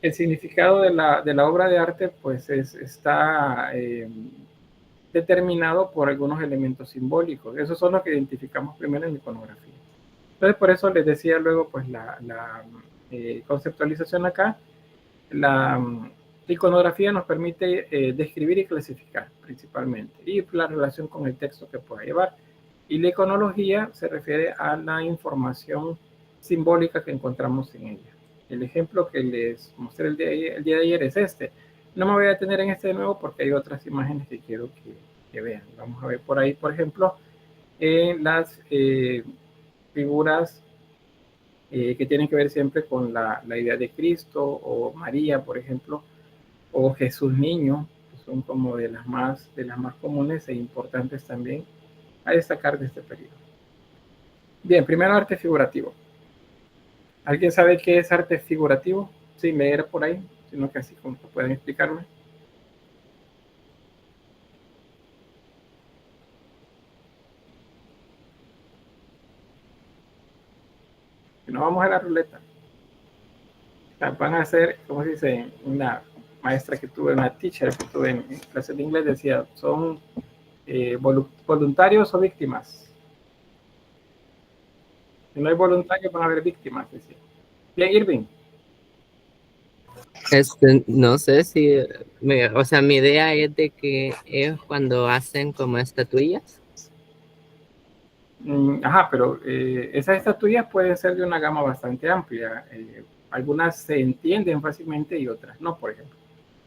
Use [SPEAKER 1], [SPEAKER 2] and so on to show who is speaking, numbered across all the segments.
[SPEAKER 1] el significado de la obra de arte pues está determinado por algunos elementos simbólicos. Esos son los que identificamos primero en la iconografía. Entonces, por eso les decía luego, pues la conceptualización acá, la iconografía nos permite describir y clasificar principalmente, y la relación con el texto que pueda llevar. Y la iconología se refiere a la información simbólica que encontramos en ella. El ejemplo que les mostré el día de ayer es este. No me voy a detener en este de nuevo porque hay otras imágenes que quiero que vean. Vamos a ver por ahí, por ejemplo, las figuras que tienen que ver siempre con la idea de Cristo, o María, por ejemplo, o Jesús Niño, que son como de las más comunes e importantes también a destacar de este periodo. Bien, primero arte figurativo. ¿Alguien sabe qué es arte figurativo? Sin leer por ahí, sino que así como pueden explicarme. Si no, vamos a la ruleta. Van a hacer, ¿cómo se dice? Una maestra que tuve, una teacher que tuve en clase de inglés, decía, son voluntarios o víctimas. Si no hay voluntarios, van a haber víctimas, decía. Bien, Irving.
[SPEAKER 2] No sé si, o sea, mi idea es de que es cuando hacen como estatuillas.
[SPEAKER 1] Ajá, pero esas estatuillas pueden ser de una gama bastante amplia. Algunas se entienden fácilmente y otras no, por ejemplo.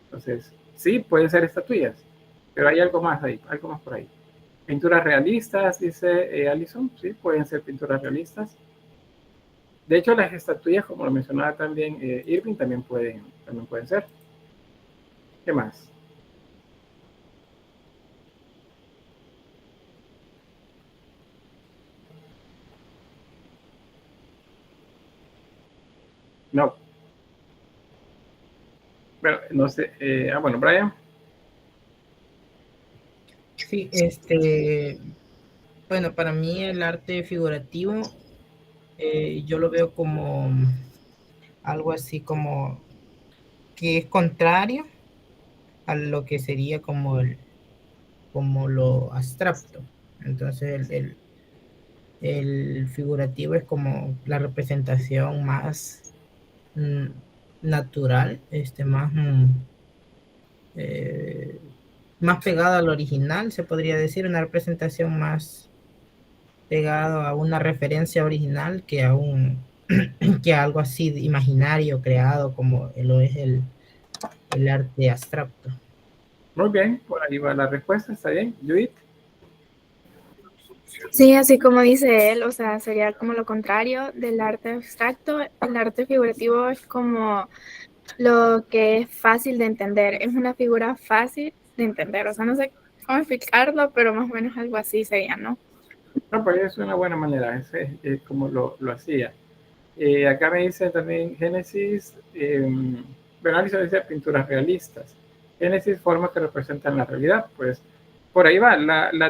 [SPEAKER 1] Entonces, sí, pueden ser estatuillas, pero hay algo más ahí, algo más por ahí. Pinturas realistas, dice Alison, sí, pueden ser pinturas realistas. De hecho, las estatuillas, como lo mencionaba también Irving, también pueden ser. ¿Qué más? No. Bueno, no sé. Bueno, Brian.
[SPEAKER 3] Sí, bueno, para mí el arte figurativo, yo lo veo como algo así como que es contrario a lo que sería como lo abstracto. Entonces el figurativo es como la representación más natural, más pegada al original, se podría decir, una representación más pegada a una referencia original que a que a algo así imaginario creado como lo es el arte abstracto.
[SPEAKER 1] Muy bien, por ahí va la respuesta, está bien. Judith.
[SPEAKER 4] Sí, así como dice él, o sea, sería como lo contrario del arte abstracto. El arte figurativo es como lo que es fácil de entender, es una figura fácil de entender, o sea, no sé cómo explicarlo, pero más o menos algo así sería, ¿no?
[SPEAKER 1] No, pues es una buena manera, es como lo hacía. Acá me dice también Génesis, bueno, Alison dice pinturas realistas. Génesis, formas que representan la realidad, pues por ahí va,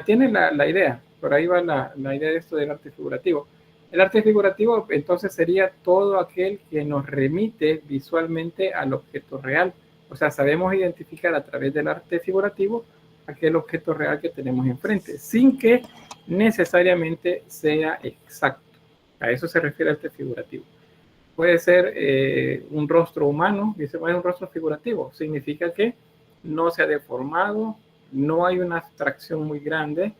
[SPEAKER 1] tiene la idea, por ahí va la idea de esto del arte figurativo. El arte figurativo entonces sería todo aquel que nos remite visualmente al objeto real. O sea, sabemos identificar a través del arte figurativo aquel objeto real que tenemos enfrente, sin que necesariamente sea exacto. A eso se refiere el arte figurativo. Puede ser un rostro humano, dice, bueno, un rostro figurativo. Significa que no se ha deformado, no hay una abstracción muy grande,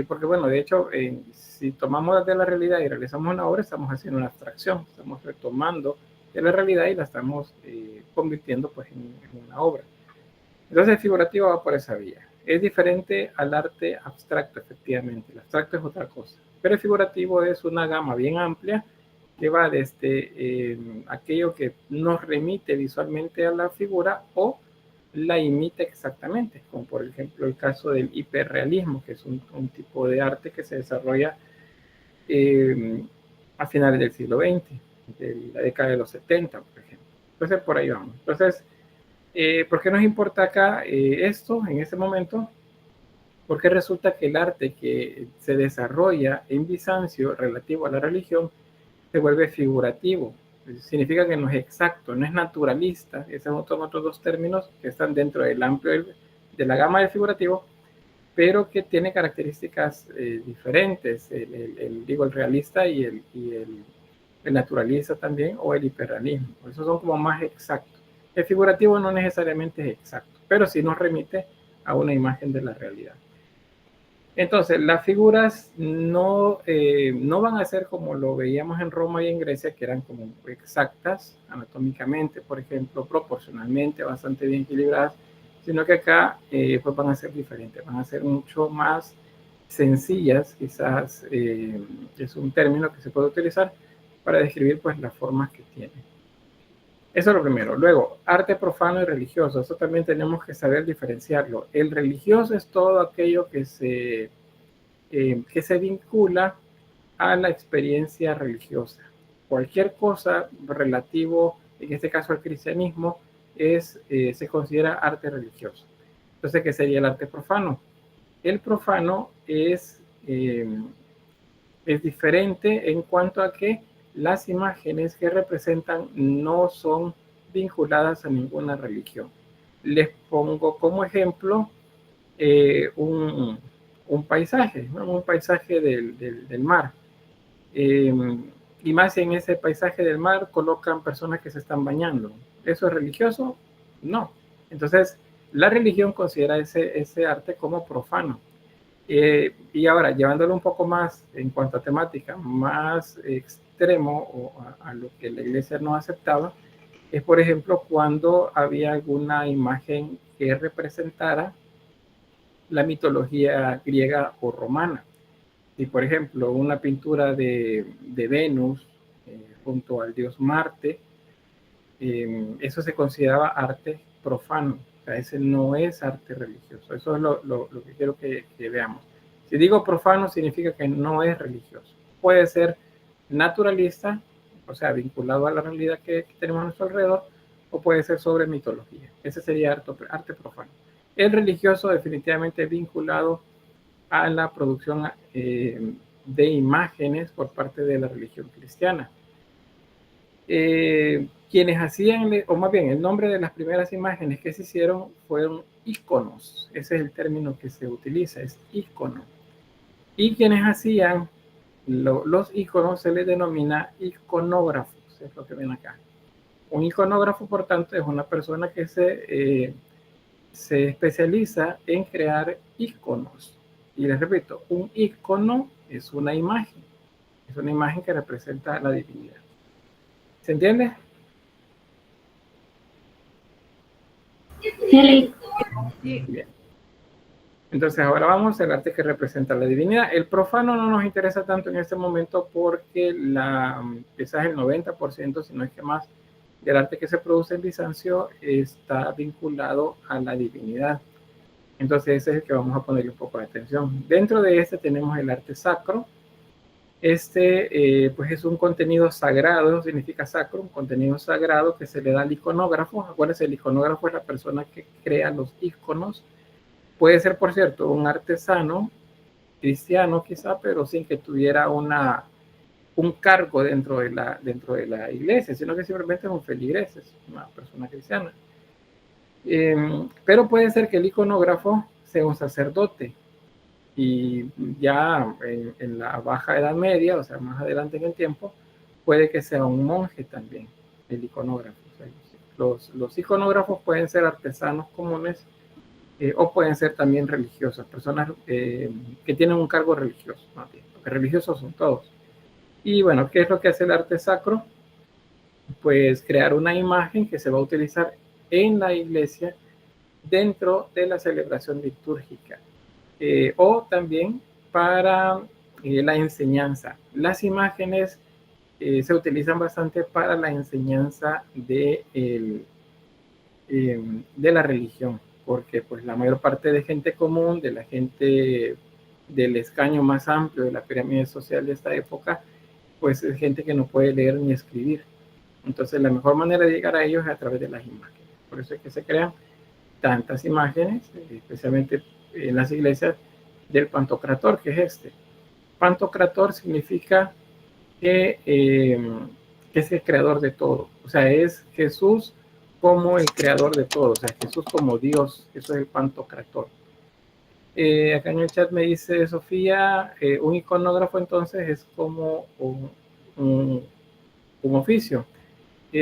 [SPEAKER 1] porque bueno, de hecho, si tomamos de la realidad y realizamos una obra, estamos haciendo una abstracción, estamos retomando de la realidad y la estamos convirtiendo pues en una obra. Entonces el figurativo va por esa vía. Es diferente al arte abstracto, efectivamente. El abstracto es otra cosa. Pero el figurativo es una gama bien amplia que va desde aquello que nos remite visualmente a la figura o la imita exactamente, como por ejemplo el caso del hiperrealismo, que es un tipo de arte que se desarrolla a finales del siglo XX, de la década de los 70, por ejemplo. Entonces por ahí vamos. Entonces, ¿por qué nos importa acá esto en este momento? Porque resulta que el arte que se desarrolla en Bizancio relativo a la religión se vuelve figurativo. significa que no es exacto, no es naturalista. Esos son otros dos términos que están dentro del amplio de la gama del figurativo, pero que tiene características diferentes, digo, el realista y el naturalista también, o el hiperrealismo. Esos son como más exactos. El figurativo no necesariamente es exacto, pero sí nos remite a una imagen de la realidad. Entonces, las figuras no van a ser como lo veíamos en Roma y en Grecia, que eran como exactas anatómicamente, por ejemplo, proporcionalmente, bastante bien equilibradas, sino que acá pues van a ser diferentes, van a ser mucho más sencillas, quizás es un término que se puede utilizar para describir pues las formas que tienen. Eso es lo primero. Luego, arte profano y religioso. Eso también tenemos que saber diferenciarlo. El religioso es todo aquello que se vincula a la experiencia religiosa. Cualquier cosa relativo, en este caso al cristianismo, se considera arte religioso. Entonces, ¿qué sería el arte profano? El profano es diferente en cuanto a que las imágenes que representan no son vinculadas a ninguna religión. Les pongo como ejemplo un paisaje, ¿no? Un paisaje del mar. Y más en ese paisaje del mar colocan personas que se están bañando. ¿Eso es religioso? No. Entonces, la religión considera ese arte como profano. Y ahora, llevándolo un poco más en cuanto a temática, más extremo o a lo que la iglesia no aceptaba, es por ejemplo cuando había alguna imagen que representara la mitología griega o romana. Y por ejemplo, una pintura de Venus junto al dios Marte, eso se consideraba arte profano. O sea, ese no es arte religioso. Eso es lo que quiero que veamos. Si digo profano, significa que no es religioso. Puede ser naturalista, o sea, vinculado a la realidad que tenemos a nuestro alrededor, o puede ser sobre mitología. Ese sería arte profano. El religioso definitivamente vinculado a la producción de imágenes por parte de la religión cristiana. Quienes hacían, o más bien el nombre de las primeras imágenes que se hicieron fueron íconos. Ese es el término que se utiliza, es ícono. Y quienes hacían los íconos se les denomina iconógrafos, es lo que ven acá. Un iconógrafo, por tanto, es una persona que se especializa en crear íconos. Y les repito, un ícono es una imagen que representa la divinidad. ¿Se entiende?
[SPEAKER 5] Sí.
[SPEAKER 1] Bien. Entonces ahora vamos al arte que representa la divinidad. El profano no nos interesa tanto en este momento porque quizás el 90%, si no es que más, del arte que se produce en Bizancio está vinculado a la divinidad. Entonces ese es el que vamos a ponerle un poco de atención. Dentro de este tenemos el arte sacro. Pues es un contenido sagrado, eso significa sacro, un contenido sagrado que se le da al iconógrafo. Acuérdense, el iconógrafo es la persona que crea los iconos. Puede ser, por cierto, un artesano cristiano quizá, pero sin que tuviera un cargo dentro de la iglesia, sino que simplemente es un feligrés, es una persona cristiana. Pero puede ser que el iconógrafo sea un sacerdote. Y ya en la baja edad media, o sea, más adelante en el tiempo, puede que sea un monje también, el iconógrafo. O sea, los iconógrafos pueden ser artesanos comunes o pueden ser también religiosas, personas que tienen un cargo religioso, ¿no? Porque religiosos son todos. Y bueno, ¿qué es lo que hace el arte sacro? Pues crear una imagen que se va a utilizar en la iglesia dentro de la celebración litúrgica. O también para la enseñanza. Las imágenes se utilizan bastante para la enseñanza de la religión, porque pues la mayor parte de gente común, de la gente del escaño más amplio de la pirámide social de esta época, pues es gente que no puede leer ni escribir. Entonces la mejor manera de llegar a ellos es a través de las imágenes. Por eso es que se crean tantas imágenes, especialmente en las iglesias, del Pantocrator, que es este. Pantocrator significa que que es el creador de todo. O sea, es Jesús como el creador de todo. O sea, Jesús como Dios. Eso es el pantocrator. Acá en el chat me dice Sofía, un iconógrafo entonces es como un oficio.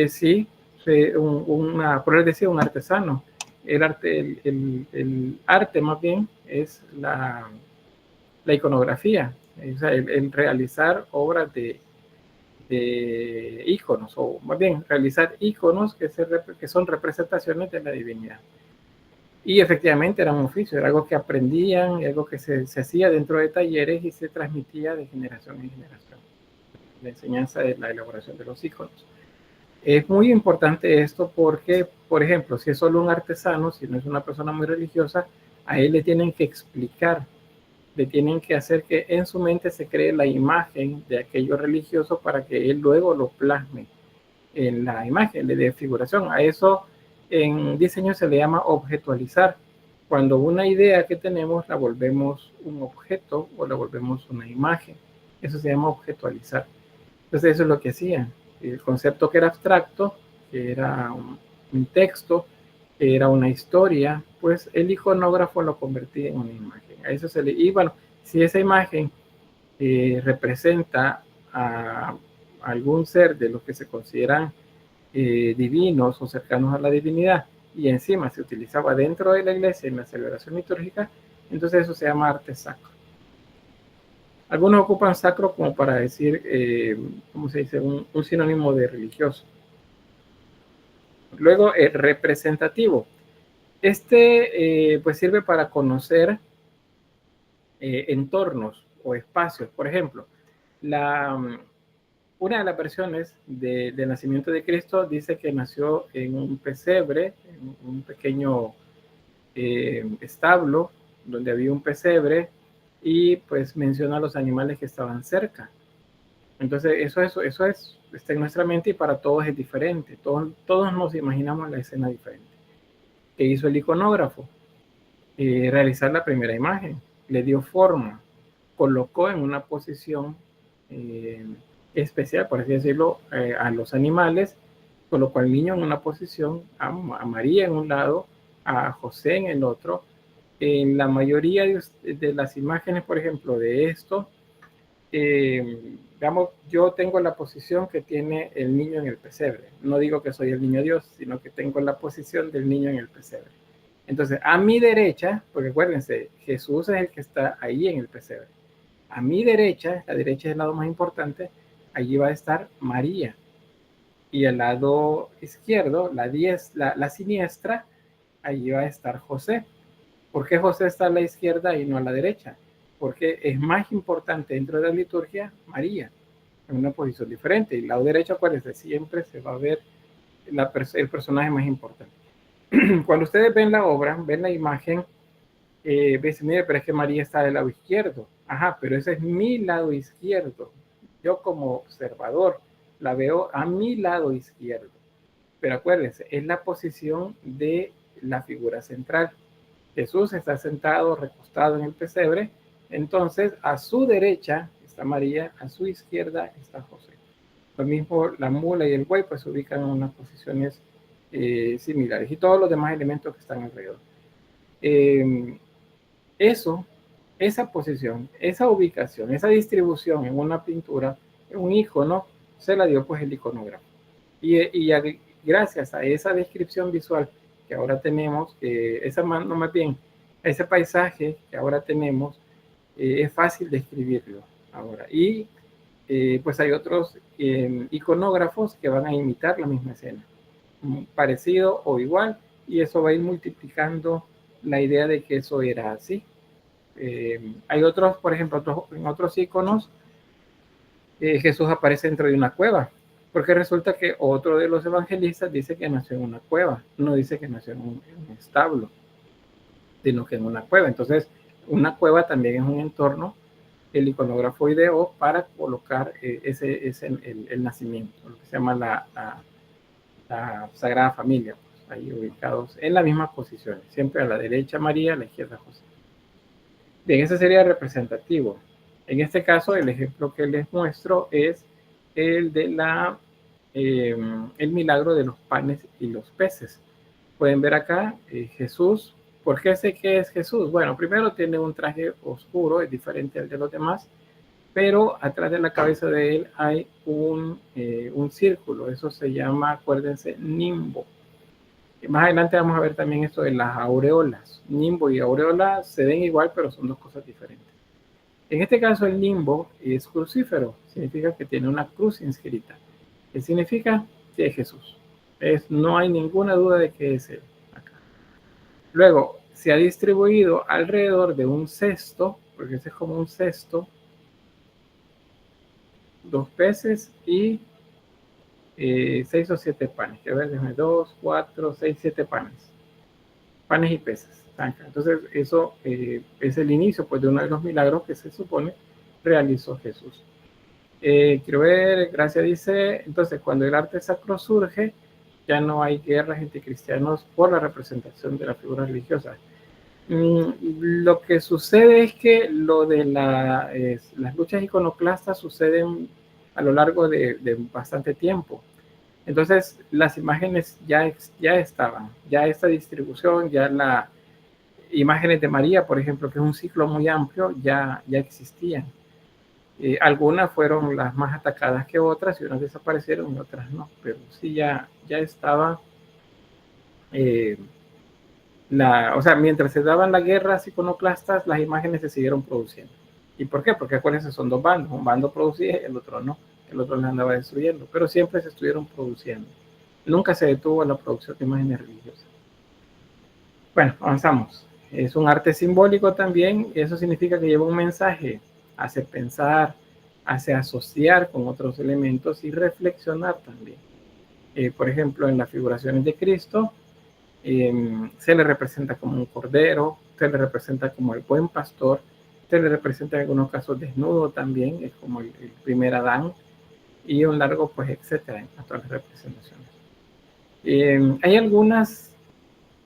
[SPEAKER 1] Sí, por él decía un artesano. El arte más bien es la iconografía, o sea, el realizar obras de íconos, o más bien realizar íconos que son representaciones de la divinidad. Y efectivamente era un oficio, era algo que aprendían, algo que se hacía dentro de talleres y se transmitía de generación en generación. La enseñanza de la elaboración de los íconos. Es muy importante esto porque, por ejemplo, si es solo un artesano, si no es una persona muy religiosa, a él le tienen que explicar, le tienen que hacer que en su mente se cree la imagen de aquello religioso para que él luego lo plasme en la imagen, le dé figuración. A eso en diseño se le llama objetualizar. Cuando una idea que tenemos la volvemos un objeto o la volvemos una imagen. Eso se llama objetualizar. Entonces eso es lo que hacían. El concepto que era abstracto, que era un texto, que era una historia, pues el iconógrafo lo convertía en una imagen. A eso se le... Y bueno, si esa imagen representa a algún ser de los que se consideran divinos o cercanos a la divinidad, y encima se utilizaba dentro de la iglesia en la celebración litúrgica, entonces eso se llama arte sacro. Algunos ocupan sacro como para decir, ¿cómo se dice? Un sinónimo de religioso. Luego, representativo. Pues sirve para conocer entornos o espacios. Por ejemplo, una de las versiones del nacimiento de Cristo dice que nació en un pesebre, en un pequeño establo, donde había un pesebre, y pues menciona los animales que estaban cerca. Entonces eso está en nuestra mente y para todos es diferente. Todos nos imaginamos la escena diferente. ¿Qué hizo el iconógrafo? Realizar la primera imagen. Le dio forma. Colocó en una posición especial, por así decirlo, a los animales. Colocó al niño en una posición, a María en un lado, a José en el otro. En la mayoría de las imágenes, por ejemplo, de esto, digamos, yo tengo la posición que tiene el niño en el pesebre. No digo que soy el niño Dios, sino que tengo la posición del niño en el pesebre. Entonces, a mi derecha, porque acuérdense, Jesús es el que está ahí en el pesebre. A mi derecha, la derecha es el lado más importante, allí va a estar María. Y al lado izquierdo, la siniestra, allí va a estar José. ¿Por qué José está a la izquierda y no a la derecha? Porque es más importante dentro de la liturgia María, en una posición diferente. Y el lado derecho, acuérdense, siempre se va a ver el personaje más importante. Cuando ustedes ven la obra, ven la imagen, dicen, mire, pero es que María está del lado izquierdo. Ajá, pero ese es mi lado izquierdo. Yo como observador la veo a mi lado izquierdo. Pero acuérdense, es la posición de la figura central. Jesús está sentado, recostado en el pesebre, entonces a su derecha está María, a su izquierda está José. Lo mismo la mula y el buey pues se ubican en unas posiciones similares y todos los demás elementos que están alrededor. Esa posición, esa ubicación, esa distribución en una pintura, en un icono, se la dio pues el iconógrafo. Y gracias a esa descripción visual que ahora tenemos, más bien, ese paisaje que ahora tenemos, es fácil describirlo ahora. Y pues hay otros iconógrafos que van a imitar la misma escena, parecido o igual, y eso va a ir multiplicando la idea de que eso era así. Hay otros, por ejemplo, en otros iconos, Jesús aparece dentro de una cueva, porque resulta que otro de los evangelistas dice que nació en una cueva, no dice que nació en un establo, sino que en una cueva. Entonces, una cueva también es un entorno, el iconógrafo ideó para colocar el nacimiento, lo que se llama la Sagrada Familia, pues, ahí ubicados en las mismas posiciones, siempre a la derecha María, a la izquierda José. Bien, ese sería representativo. En este caso, el ejemplo que les muestro es el de la el milagro de los panes y los peces. Pueden ver acá Jesús. ¿Por qué sé que es Jesús? Bueno, primero tiene un traje oscuro, es diferente al de los demás, pero atrás de la cabeza de él hay un círculo. Eso se llama, acuérdense, nimbo. Más adelante vamos a ver también esto de las aureolas. Nimbo y aureola se ven igual, pero son dos cosas diferentes. En este caso, el nimbo es crucífero, significa que tiene una cruz inscrita. ¿Qué significa? Que es Jesús. No hay ninguna duda de que es él. Acá. Luego, se ha distribuido alrededor de un cesto, porque ese es como un cesto, 2 peces y 6 o 7 panes. Que ver, 2, 4, 6, 7 panes. Panes y peces. Entonces, eso es el inicio pues, de uno de los milagros que se supone realizó Jesús. Quiero ver, Gracia dice, entonces cuando el arte sacro surge, ya no hay guerras entre cristianos por la representación de la figura religiosa. Lo que sucede es que lo de las luchas iconoclastas suceden a lo largo de bastante tiempo. Entonces, las imágenes ya estaban, ya esta distribución, ya las imágenes de María, por ejemplo, que es un ciclo muy amplio, ya existían. Algunas fueron las más atacadas que otras y unas desaparecieron y otras no, pero sí ya estaba o sea, mientras se daban las guerras iconoclastas, las imágenes se siguieron produciendo. ¿Y por qué? Porque acuérdense, son dos bandos, un bando producía y el otro no, el otro las andaba destruyendo, pero siempre se estuvieron produciendo. Nunca se detuvo la producción de imágenes religiosas. Bueno, avanzamos. Es un arte simbólico también, y eso significa que lleva un mensaje, hace pensar, hace asociar con otros elementos y reflexionar también. Por ejemplo, en las figuraciones de Cristo, se le representa como un cordero, se le representa como el buen pastor, se le representa en algunos casos desnudo también, es como el primer Adán, y un largo, pues, etcétera, en cuanto a las representaciones. Hay algunas,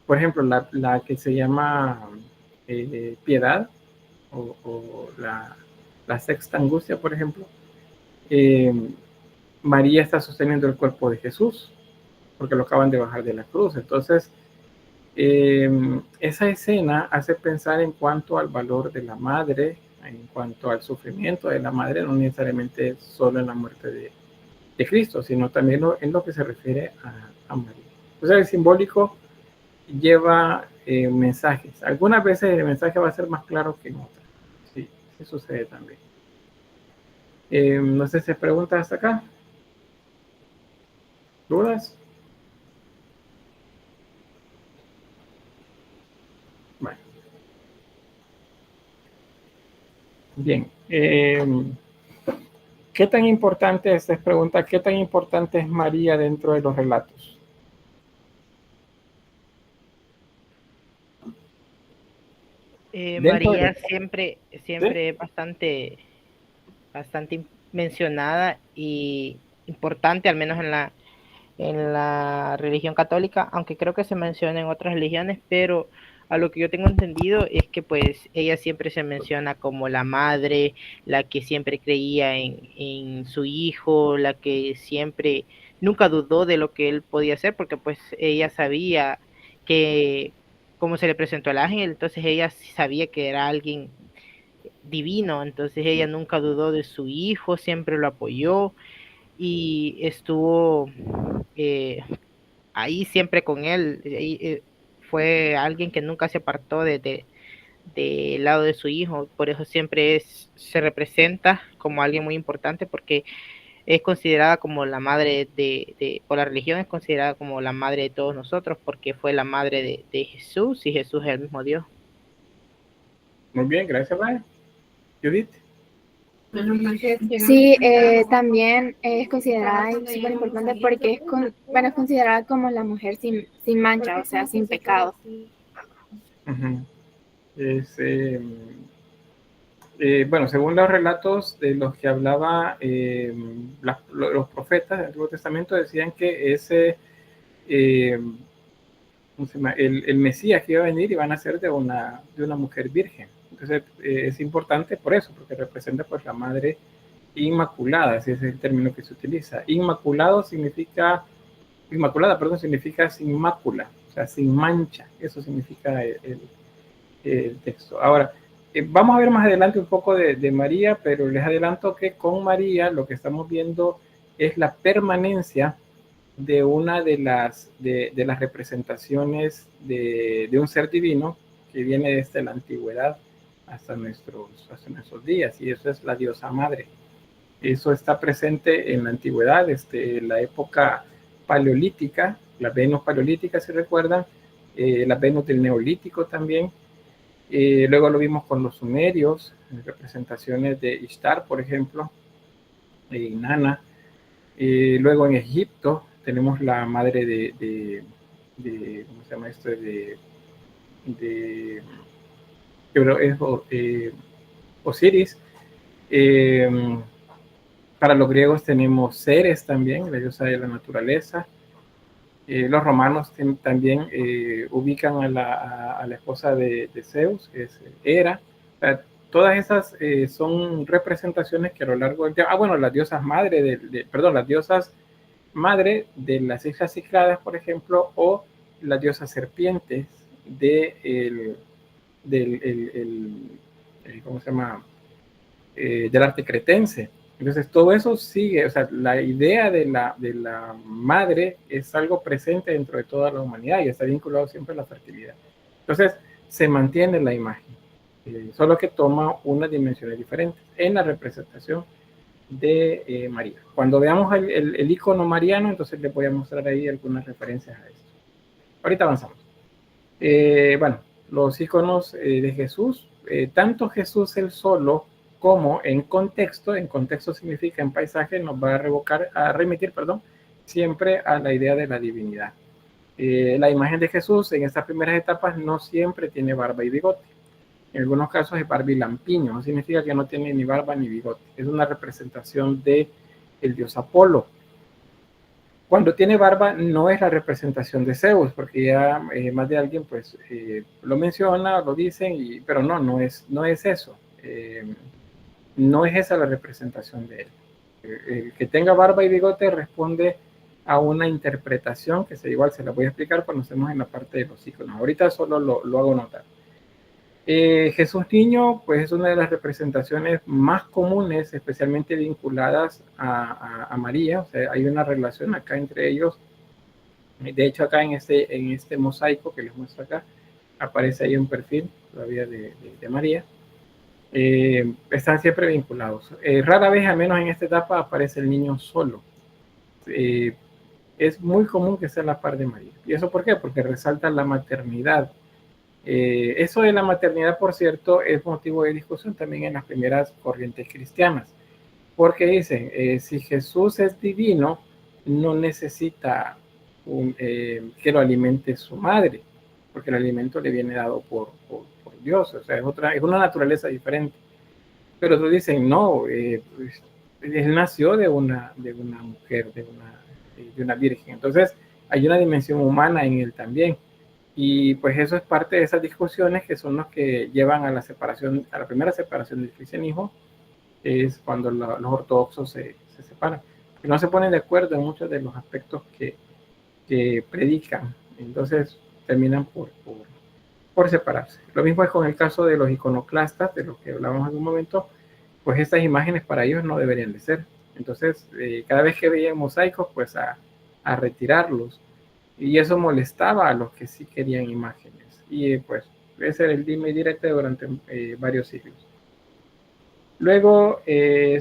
[SPEAKER 1] por ejemplo, la que se llama piedad, o la sexta angustia, por ejemplo. María está sosteniendo el cuerpo de Jesús, porque lo acaban de bajar de la cruz. Entonces, esa escena hace pensar en cuanto al valor de la madre, en cuanto al sufrimiento de la madre, no necesariamente solo en la muerte de Cristo, sino también en lo que se refiere a María. Entonces, el simbólico lleva mensajes. Algunas veces el mensaje va a ser más claro que en otras. Sí, sí sucede también. No sé si se pregunta hasta acá. ¿Dudas? Bueno. Bien. ¿Qué tan importante, esta es pregunta, qué tan importante es María dentro de los relatos?
[SPEAKER 3] María siempre ¿sí? Es bastante mencionada y importante, al menos en la religión católica, aunque creo que se menciona en otras religiones, pero a lo que yo tengo entendido es que pues ella siempre se menciona como la madre, la que siempre creía en su hijo, la que siempre nunca dudó de lo que él podía hacer, porque pues ella sabía que como se le presentó al ángel, entonces ella sabía que era alguien divino, entonces ella nunca dudó de su hijo, siempre lo apoyó y estuvo ahí siempre con él. Fue alguien que nunca se apartó del lado de su hijo, por eso siempre se representa como alguien muy importante, porque es considerada como la madre por la religión es considerada como la madre de todos nosotros, porque fue la madre de Jesús, y Jesús es el mismo Dios.
[SPEAKER 1] Muy bien, gracias, Ryan. Judith.
[SPEAKER 4] Sí, también es considerada súper importante porque es considerada como la mujer sin mancha, o sea, sin pecado.
[SPEAKER 1] Uh-huh. Bueno, según los relatos de los que hablaba los profetas del Antiguo Testamento, decían que el Mesías que iba a venir iba a nacer de una mujer virgen. Entonces es importante por eso, porque representa pues la madre inmaculada, ese es el término que se utiliza. Inmaculada, perdón, significa sin mácula, o sea, sin mancha. Eso significa el texto. Ahora, vamos a ver más adelante un poco de María, pero les adelanto que con María lo que estamos viendo es la permanencia de una de las representaciones de un ser divino que viene desde la antigüedad hasta nuestros días, y eso es la diosa madre. Eso está presente en la antigüedad, la época paleolítica, la Venus paleolítica, si recuerdan, la Venus del Neolítico también. Luego lo vimos con los sumerios, representaciones de Ishtar, por ejemplo, Inanna. Luego en Egipto tenemos la madre de ¿cómo se llama esto? Osiris. Para los griegos tenemos Ceres también, la diosa de la naturaleza. Los romanos también ubican a la esposa de Zeus, que es Hera. O sea, todas esas son representaciones que a lo largo del tiempo... bueno, las diosas madre las diosas madre de las Islas Cícladas, por ejemplo, o las diosas serpientes ¿cómo se llama? Del arte cretense. Entonces todo eso sigue, o sea, la idea de la madre es algo presente dentro de toda la humanidad y está vinculado siempre a la fertilidad. Entonces se mantiene la imagen, solo que toma unas dimensiones diferentes en la representación de María. Cuando veamos el icono mariano, entonces les voy a mostrar ahí algunas referencias a esto. Ahorita avanzamos. Bueno, los iconos de Jesús, tanto Jesús él solo como en contexto significa en paisaje, nos va a remitir siempre a la idea de la divinidad. La imagen de Jesús en estas primeras etapas no siempre tiene barba y bigote. En algunos casos es barbilampiño, no significa que no tiene ni barba ni bigote. Es una representación del dios Apolo. Cuando tiene barba no es la representación de Zeus, porque ya más de alguien pues lo menciona, lo dicen, pero no es eso. No es esa la representación de él. El que tenga barba y bigote responde a una interpretación que igual se la voy a explicar cuando estemos en la parte de los iconos. Ahorita solo lo hago notar. Jesús niño, pues es una de las representaciones más comunes, especialmente vinculadas a María. O sea, hay una relación acá entre ellos. De hecho, acá en este mosaico que les muestro acá, aparece ahí un perfil todavía de María. Están siempre vinculados. Rara vez, al menos en esta etapa, aparece el niño solo. Es muy común que sea la par de María. ¿Y eso por qué? Porque resalta la maternidad. Eso de la maternidad, por cierto, es motivo de discusión también en las primeras corrientes cristianas. Porque dicen, si Jesús es divino, no necesita que lo alimente su madre, porque el alimento le viene dado por Dios, o sea, es una naturaleza diferente. Pero otros dicen, no, él nació de una mujer, de una virgen. Entonces, hay una dimensión humana en él también. Y pues eso es parte de esas discusiones que son los que llevan a la primera separación del cristianismo, es cuando los ortodoxos se separan. Que no se ponen de acuerdo en muchos de los aspectos que predican. Entonces, terminan por separarse. Lo mismo es con el caso de los iconoclastas, de los que hablábamos en un momento, pues estas imágenes para ellos no deberían de ser. Entonces, cada vez que veían mosaicos, pues a retirarlos. Y eso molestaba a los que sí querían imágenes. Y pues, ese era el dime y direte durante varios siglos. Luego,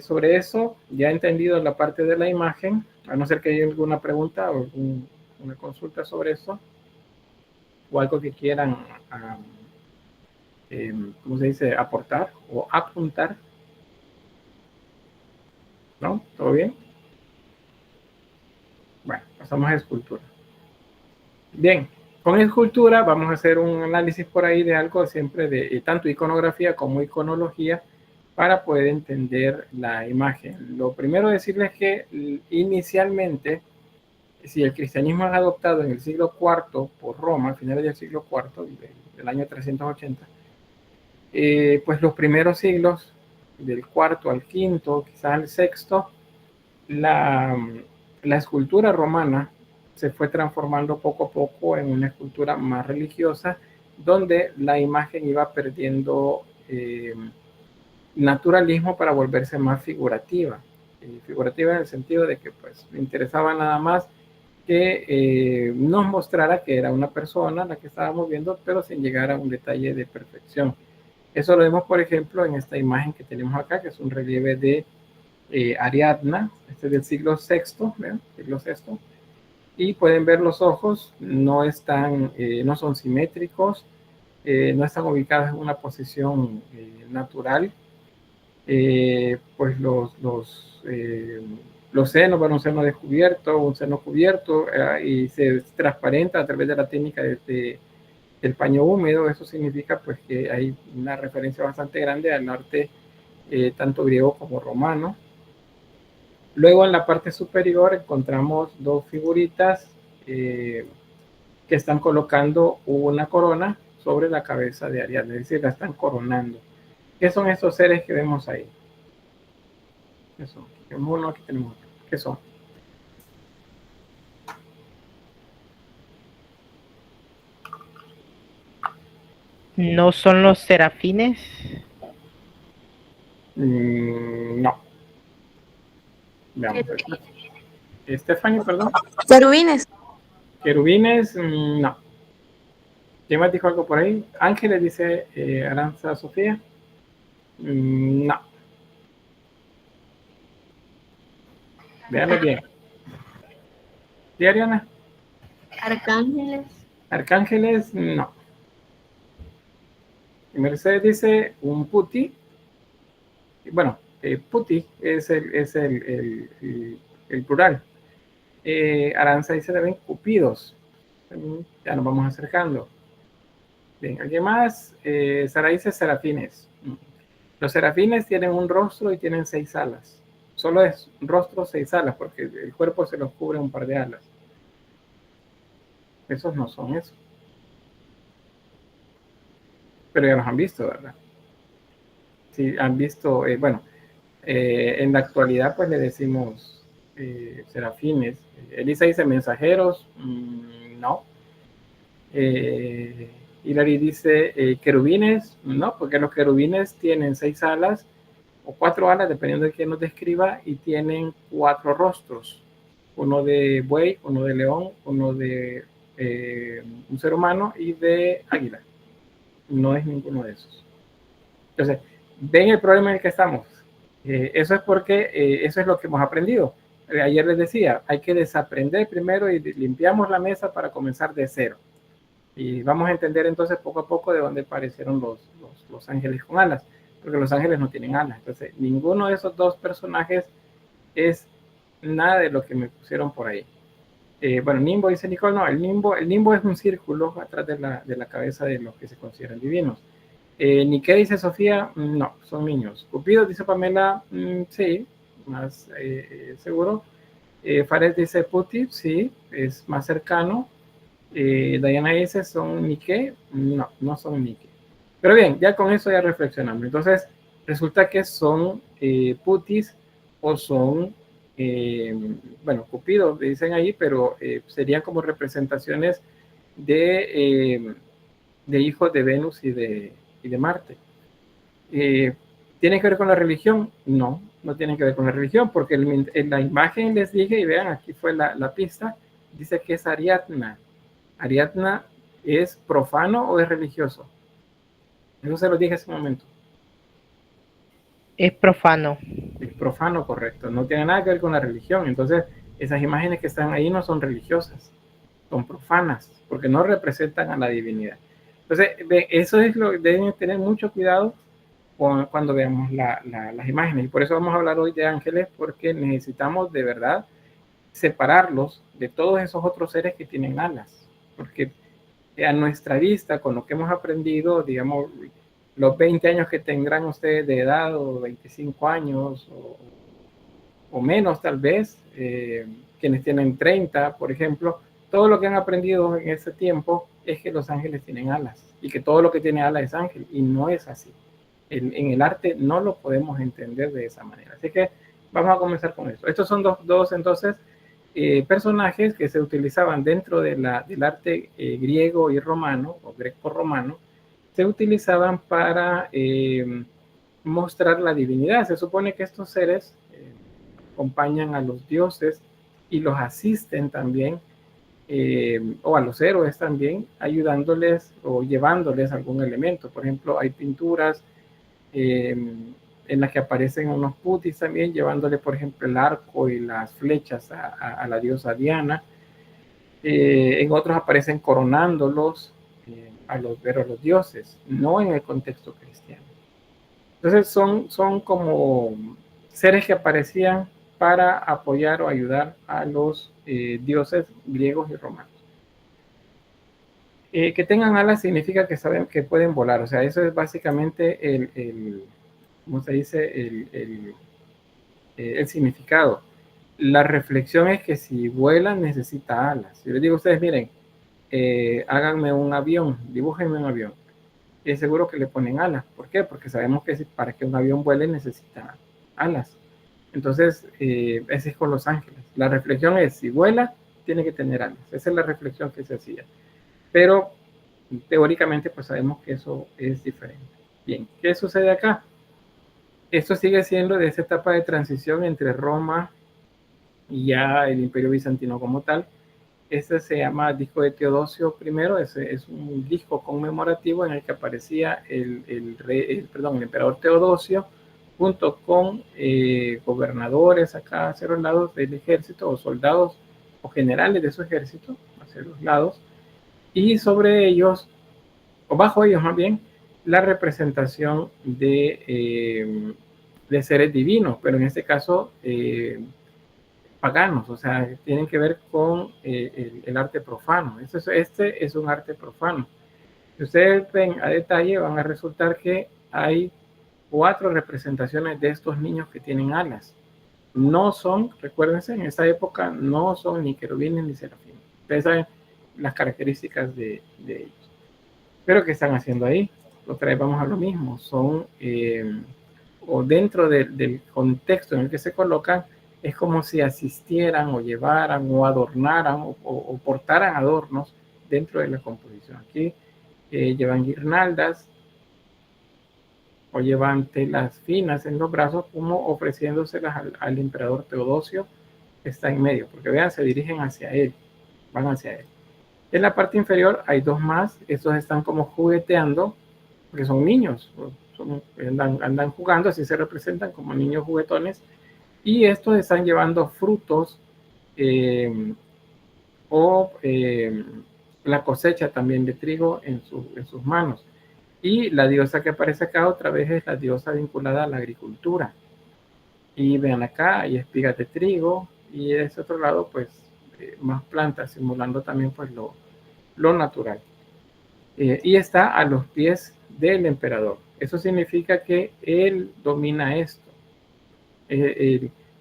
[SPEAKER 1] sobre eso, ya he entendido la parte de la imagen, a no ser que haya alguna pregunta o una consulta sobre eso, o algo que quieran, ¿cómo se dice? Aportar o apuntar. ¿No? ¿Todo bien? Bueno, pasamos a escultura. Bien, con escultura vamos a hacer un análisis por ahí de algo siempre de tanto iconografía como iconología para poder entender la imagen. Lo primero decirles que inicialmente, si el cristianismo es adoptado en el siglo IV por Roma, a finales del siglo IV, del año 380, pues los primeros siglos del cuarto al quinto, quizás al sexto, la escultura romana se fue transformando poco a poco en una escultura más religiosa, donde la imagen iba perdiendo naturalismo para volverse más figurativa. Figurativa en el sentido de que pues me interesaba nada más que nos mostrara que era una persona la que estábamos viendo, pero sin llegar a un detalle de perfección. Eso lo vemos, por ejemplo, en esta imagen que tenemos acá, que es un relieve de Ariadna, este es del siglo VI, ¿ven? Siglo VI, y pueden ver los ojos, no son simétricos, no están ubicados en una posición natural, pues los senos, bueno, un seno descubierto, un seno cubierto, y se transparenta a través de la técnica del paño húmedo. Eso significa pues que hay una referencia bastante grande al arte tanto griego como romano. Luego en la parte superior encontramos dos figuritas que están colocando una corona sobre la cabeza de Ariadna, es decir, la están coronando. ¿Qué son estos seres que vemos ahí? ¿Qué son? Aquí tenemos uno, aquí tenemos otro. ¿Qué son?
[SPEAKER 3] ¿No son los serafines?
[SPEAKER 1] No. Veamos. Stephanie, perdón.
[SPEAKER 5] Querubines.
[SPEAKER 1] Querubines, no. ¿Quién más dijo algo por ahí? Ángeles, dice Aranza Sofía. No. Veanlo bien. ¿Sí, Ariana?
[SPEAKER 5] Arcángeles.
[SPEAKER 1] Arcángeles, no. Mercedes dice un puti. Bueno, puti es el plural. Aranza dice también cupidos. Ya nos vamos acercando. Bien, ¿alguien más? Sara dice serafines. Los serafines tienen un rostro y tienen 6 alas. Solo es rostro, 6 alas, porque el cuerpo se los cubre un par de alas. Esos no son eso. Pero ya los han visto, ¿verdad? Sí, han visto, bueno, en la actualidad pues le decimos serafines. Elisa dice mensajeros, no. Hilary dice querubines, no, porque los querubines tienen 6 alas o 4 alas, dependiendo de quién nos describa, y tienen 4 rostros. Uno de buey, uno de león, uno de un ser humano y de águila. No es ninguno de esos. Entonces, ¿ven el problema en el que estamos? Eso es porque eso es lo que hemos aprendido. Ayer les decía, hay que desaprender primero y limpiamos la mesa para comenzar de cero. Y vamos a entender entonces poco a poco de dónde aparecieron los ángeles con alas, porque los ángeles no tienen alas. Entonces, ninguno de esos dos personajes es nada de lo que me pusieron por ahí. Bueno, Nimbo, dice Nicole, no, el nimbo es un círculo atrás de la cabeza de los que se consideran divinos. Nike, dice Sofía, no, son niños. Cupido, dice Pamela, sí, más seguro. Fares dice Puti, sí, es más cercano. Diana dice, ¿son Nike? No, no son Nike. Pero bien, ya con eso ya reflexionamos. Entonces, resulta que son putis o son, bueno, Cupido, dicen ahí, pero serían como representaciones de hijos de Venus y de Marte. ¿Tiene que ver con la religión? No, no tiene que ver con la religión, porque en la imagen les dije, y vean, aquí fue la pista, dice que es Ariadna. ¿Ariadna es profano o es religioso? Eso se lo dije hace un momento.
[SPEAKER 3] Es profano.
[SPEAKER 1] Es profano, correcto. No tiene nada que ver con la religión. Entonces, esas imágenes que están ahí no son religiosas, son profanas, porque no representan a la divinidad. Entonces, eso es lo que deben tener mucho cuidado cuando veamos las imágenes. Y por eso vamos a hablar hoy de ángeles, porque necesitamos de verdad separarlos de todos esos otros seres que tienen alas. Porque a nuestra vista, con lo que hemos aprendido, digamos, los 20 años que tendrán ustedes de edad, o 25 años, o menos tal vez, quienes tienen 30, por ejemplo, todo lo que han aprendido en ese tiempo es que los ángeles tienen alas, y que todo lo que tiene alas es ángel, y no es así. en el arte no lo podemos entender de esa manera. Así que vamos a comenzar con esto. Estos son dos entonces, personajes que se utilizaban dentro del arte griego y romano, o greco-romano, se utilizaban para mostrar la divinidad. Se supone que estos seres acompañan a los dioses y los asisten también, o a los héroes también, ayudándoles o llevándoles algún elemento. Por ejemplo, hay pinturas en las que aparecen unos putis también, llevándole, por ejemplo, el arco y las flechas a la diosa Diana. En otros aparecen coronándolos a los dioses, no en el contexto cristiano. Entonces son como seres que aparecían para apoyar o ayudar a los dioses griegos y romanos. Que tengan alas significa que saben que pueden volar, o sea, eso es básicamente ¿cómo se dice? El significado. La reflexión es que si vuelan necesita alas. Yo les digo a ustedes, miren, háganme un avión, dibújenme un avión. Y seguro que le ponen alas. ¿Por qué? Porque sabemos que para que un avión vuele necesita alas. Entonces, ese es con los ángeles. La reflexión es, si vuela, tiene que tener alas. Esa es la reflexión que se hacía. Pero teóricamente pues sabemos que eso es diferente. Bien, ¿qué sucede acá? Esto sigue siendo de esa etapa de transición entre Roma y ya el Imperio Bizantino como tal. Este se llama disco de Teodosio I. Ese es un disco conmemorativo en el que aparecía el emperador Teodosio junto con gobernadores acá hacia los lados del ejército, o soldados o generales de su ejército hacia los lados, y sobre ellos, o bajo ellos más bien, la representación de seres divinos, pero en este caso paganos, o sea, tienen que ver con el arte profano. Este es un arte profano. Si ustedes ven a detalle, van a resultar que hay 4 representaciones de estos niños que tienen alas. No son, recuérdense, en esta época no son ni querubines ni serafines. Ustedes saben las características de ellos. Pero ¿qué están haciendo ahí? Otra vez vamos a lo mismo. Son, o dentro del contexto en el que se colocan, es como si asistieran o llevaran o adornaran o portaran adornos dentro de la composición. Aquí llevan guirnaldas o llevan telas finas en los brazos, como ofreciéndoselas al emperador Teodosio, que está en medio, porque vean, se dirigen hacia él, van hacia él. En la parte inferior hay 2 más, estos están como jugueteando, porque son niños, andan jugando, así se representan como niños juguetones, y estos están llevando frutos la cosecha también de trigo en sus manos. Y la diosa que aparece acá otra vez es la diosa vinculada a la agricultura. Y vean acá, hay espigas de trigo, y de ese otro lado pues más plantas, simulando también pues lo natural. Y está a los pies del emperador. Eso significa que él domina esto.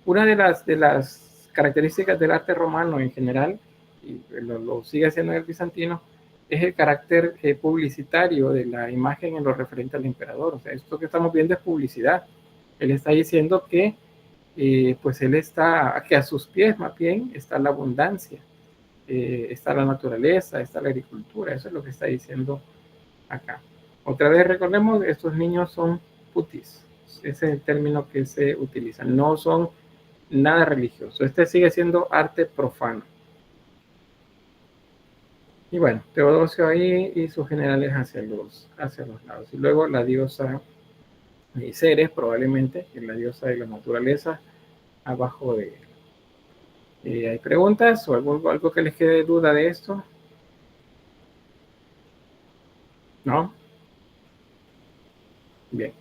[SPEAKER 1] Una de las características del arte romano en general, y lo sigue haciendo el bizantino, es el carácter publicitario de la imagen en lo referente al emperador. O sea, esto que estamos viendo es publicidad. Él está diciendo que pues él está, que a sus pies más bien está la abundancia, está la naturaleza, está la agricultura. Eso es lo que está diciendo acá. Otra vez recordemos, estos niños son putis. Ese es el término que se utiliza. No son nada religioso. Este sigue siendo arte profano. Y bueno, Teodosio ahí y sus generales hacia los lados. Y luego la diosa Ceres, probablemente, que es la diosa de la naturaleza, abajo de él. ¿Hay preguntas o algo que les quede duda de esto? ¿No? Bien.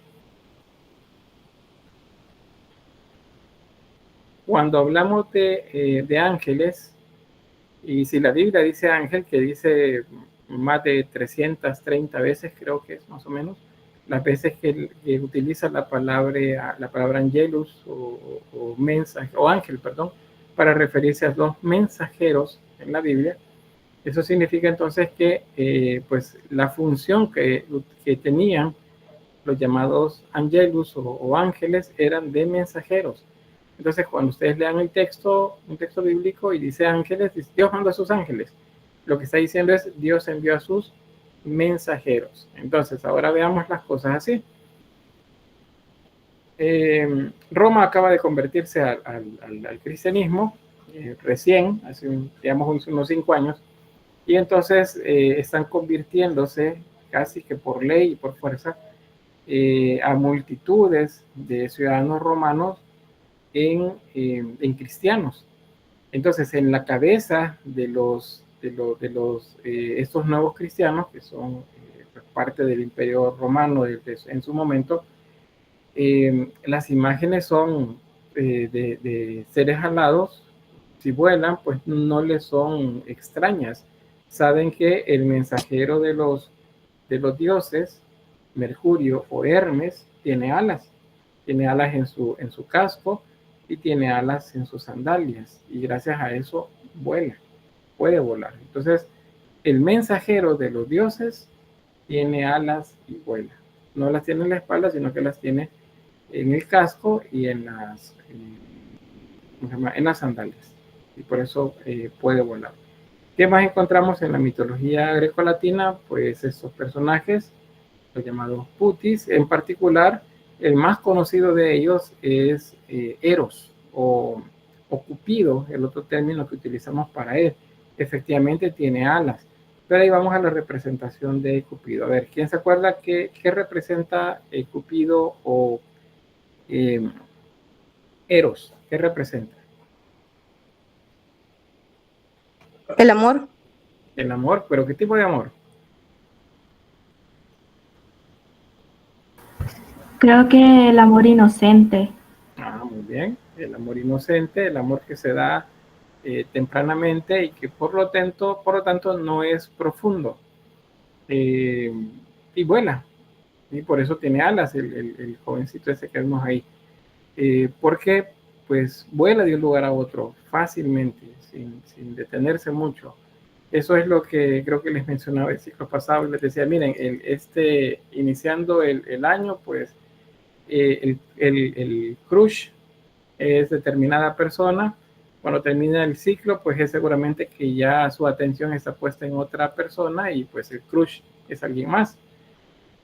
[SPEAKER 1] Cuando hablamos de ángeles, y si la Biblia dice ángel, que dice más de 330 veces, creo que es más o menos, las veces que utiliza la palabra angelus o mensaje, o ángel, perdón, para referirse a 2 mensajeros en la Biblia, eso significa entonces que pues la función que tenían los llamados angelus o ángeles eran de mensajeros. Entonces, cuando ustedes lean un texto bíblico y dice ángeles, dice, Dios mandó a sus ángeles. Lo que está diciendo es, Dios envió a sus mensajeros. Entonces, ahora veamos las cosas así. Roma acaba de convertirse al cristianismo recién, hace digamos unos 5 años, y entonces están convirtiéndose casi que por ley y por fuerza a multitudes de ciudadanos romanos en cristianos. Entonces, en la cabeza de estos nuevos cristianos, que son parte del Imperio Romano en su momento, las imágenes son de seres alados. Si vuelan, pues no les son extrañas. Saben que el mensajero de los dioses, Mercurio o Hermes, tiene alas en su casco y tiene alas en sus sandalias, y gracias a eso puede volar. Entonces, el mensajero de los dioses tiene alas y vuela. No las tiene en la espalda, sino que las tiene en el casco y en las sandalias, y por eso puede volar. ¿Qué más encontramos en la mitología grecolatina? Pues estos personajes, los llamados putis. En particular, el más conocido de ellos es Eros o Cupido, el otro término que utilizamos para él. Efectivamente tiene alas. Pero ahí vamos a la representación de Cupido. A ver, ¿quién se acuerda qué representa Cupido o Eros? ¿Qué representa?
[SPEAKER 5] El amor.
[SPEAKER 1] El amor, pero ¿qué tipo de amor?
[SPEAKER 6] Creo que el amor inocente.
[SPEAKER 1] Ah, muy bien. El amor inocente, el amor que se da tempranamente y que por lo tanto no es profundo. Y vuela. Y por eso tiene alas el jovencito ese que vemos ahí. Porque pues vuela de un lugar a otro fácilmente, sin detenerse mucho. Eso es lo que creo que les mencionaba el ciclo pasado. Les decía, miren, iniciando el año, pues el crush es determinada persona. Cuando termina el ciclo, pues es seguramente que ya su atención está puesta en otra persona y pues el crush es alguien más.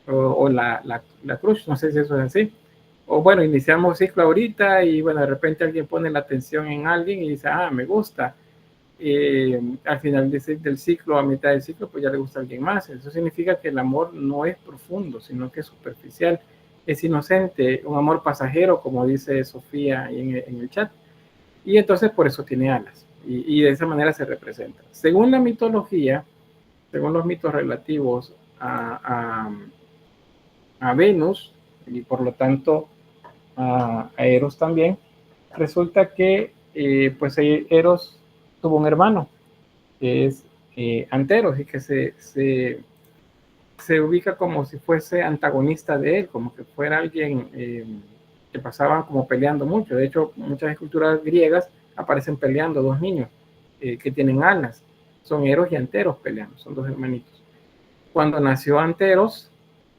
[SPEAKER 1] O la crush, no sé si eso es así. O bueno, iniciamos ciclo ahorita y bueno, de repente alguien pone la atención en alguien y dice, me gusta. Al final del ciclo, a mitad del ciclo, pues ya le gusta a alguien más. Eso significa que el amor no es profundo, sino que es superficial, es inocente, un amor pasajero, como dice Sofía en el chat. Y entonces por eso tiene alas. Y de esa manera se representa. Según la mitología, según los mitos relativos a Venus, y por lo tanto a Eros también, resulta que pues Eros tuvo un hermano, que es Anteros, y que se ubica como si fuese antagonista de él, como que fuera alguien que pasaban como peleando mucho. De hecho, muchas esculturas griegas aparecen peleando dos niños que tienen alas. Son Eros y Anteros peleando, son dos hermanitos. Cuando nació Anteros,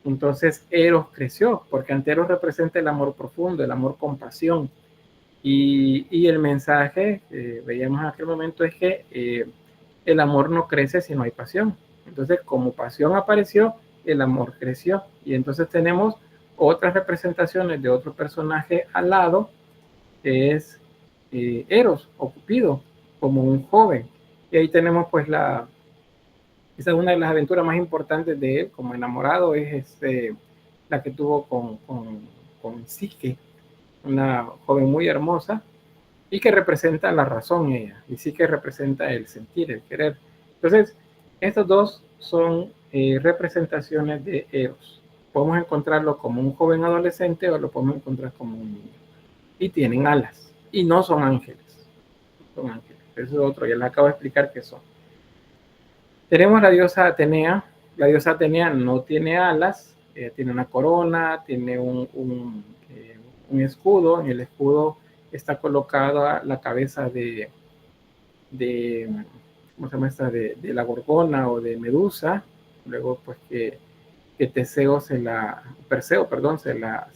[SPEAKER 1] entonces Eros creció, porque Anteros representa el amor profundo, el amor con pasión. Y el mensaje que veíamos en aquel momento es que el amor no crece si no hay pasión. Entonces, como pasión apareció, el amor creció. Y entonces tenemos otras representaciones de otro personaje al lado, que es Eros o Cupido, como un joven. Y ahí tenemos pues esa es una de las aventuras más importantes de él como enamorado, es la que tuvo con Psique, una joven muy hermosa y que representa la razón ella, y sí que representa el sentir, el querer. Entonces, estos dos son representaciones de Eros. Podemos encontrarlo como un joven adolescente o lo podemos encontrar como un niño. Y tienen alas, y no son ángeles. Son ángeles. Eso es otro, ya les acabo de explicar qué son. Tenemos la diosa Atenea. La diosa Atenea no tiene alas, tiene una corona, tiene un escudo. En el escudo está colocada la cabeza de ¿cómo se llama esta? De la Gorgona o de Medusa. Luego, pues que Perseo, perdón, se la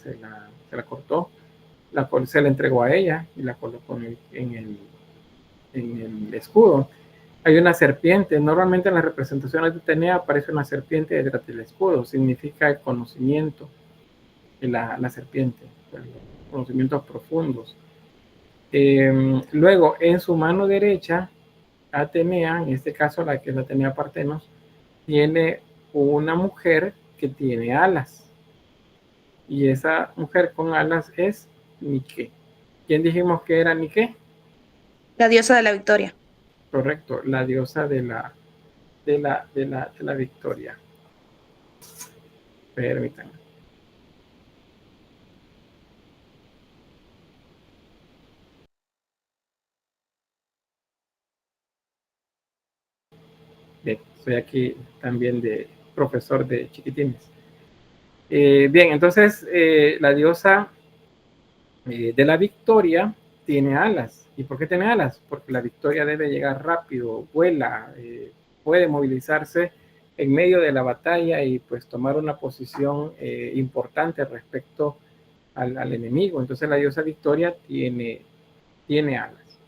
[SPEAKER 1] cortó, se la entregó a ella y la colocó en el escudo. Hay una serpiente, normalmente en las representaciones de Atenea aparece una serpiente detrás del escudo, significa el conocimiento de la serpiente, conocimientos profundos. Luego, en su mano derecha, Atenea, en este caso la que es Atenea Partenos, tiene una mujer que tiene alas. Y esa mujer con alas es Nike. ¿Quién dijimos que era Nike?
[SPEAKER 5] La diosa de la victoria.
[SPEAKER 1] Correcto, la diosa de la victoria. Permítanme. Bien, soy aquí también de profesor de chiquitines. Bien, entonces la diosa de la victoria tiene alas. ¿Y por qué tiene alas? Porque la victoria debe llegar rápido, vuela, puede movilizarse en medio de la batalla y pues tomar una posición importante respecto al enemigo. Entonces la diosa victoria tiene alas.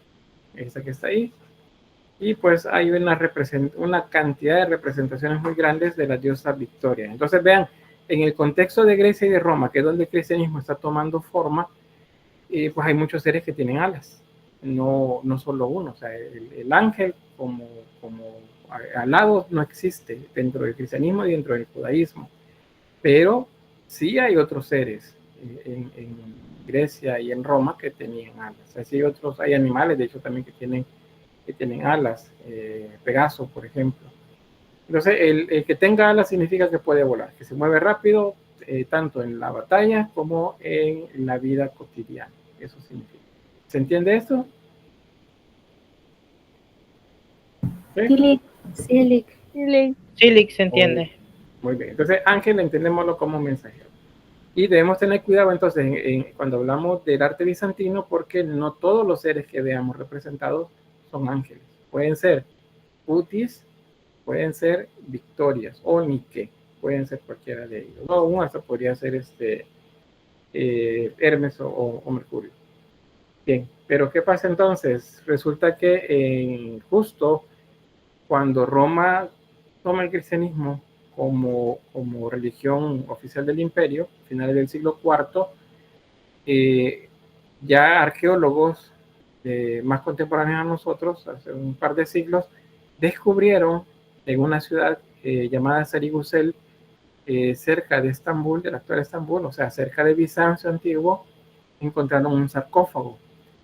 [SPEAKER 1] Esa que está ahí. Y pues hay una cantidad de representaciones muy grandes de la diosa victoria. Entonces vean, en el contexto de Grecia y de Roma, que es donde el cristianismo está tomando forma, pues hay muchos seres que tienen alas, no solo uno. O sea, el ángel como alado no existe dentro del cristianismo y dentro del judaísmo, pero sí hay otros seres en Grecia y en Roma que tenían alas. Así hay animales, de hecho, también que tienen alas, Pegaso, por ejemplo. Entonces, el que tenga alas significa que puede volar, que se mueve rápido, tanto en la batalla como en la vida cotidiana. Eso significa. ¿Se entiende esto?
[SPEAKER 6] Silic.
[SPEAKER 3] Silic se entiende.
[SPEAKER 1] Muy bien. Entonces, ángel entendémoslo como mensajero. Y debemos tener cuidado entonces cuando hablamos del arte bizantino, porque no todos los seres que veamos representados son ángeles. Pueden ser Utis, pueden ser victorias o Nike, pueden ser cualquiera de ellos. No, uno hasta podría ser Hermes o Mercurio. Bien, pero ¿qué pasa entonces? Resulta que justo cuando Roma toma el cristianismo como religión oficial del imperio, finales del siglo IV, ya arqueólogos más contemporáneos a nosotros, hace un par de siglos, descubrieron en una ciudad llamada Sarigüzel, cerca de Estambul, del actual Estambul, o sea, cerca de Bizancio antiguo, encontraron un sarcófago.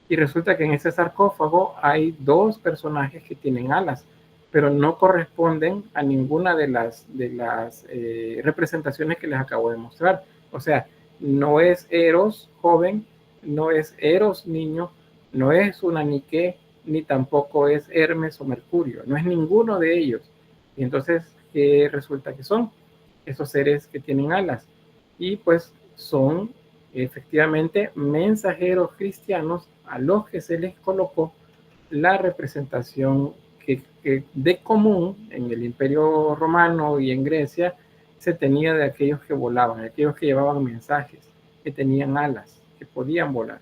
[SPEAKER 1] Y resulta que en ese sarcófago hay dos personajes que tienen alas, pero no corresponden a ninguna de las representaciones que les acabo de mostrar. O sea, no es Eros joven, no es Eros niño, no es una Nike, ni tampoco es Hermes o Mercurio, no es ninguno de ellos. Y entonces, ¿qué resulta que son? Esos seres que tienen alas. Y pues son efectivamente mensajeros cristianos a los que se les colocó la representación que de común en el Imperio Romano y en Grecia se tenía de aquellos que volaban, aquellos que llevaban mensajes, que tenían alas, que podían volar.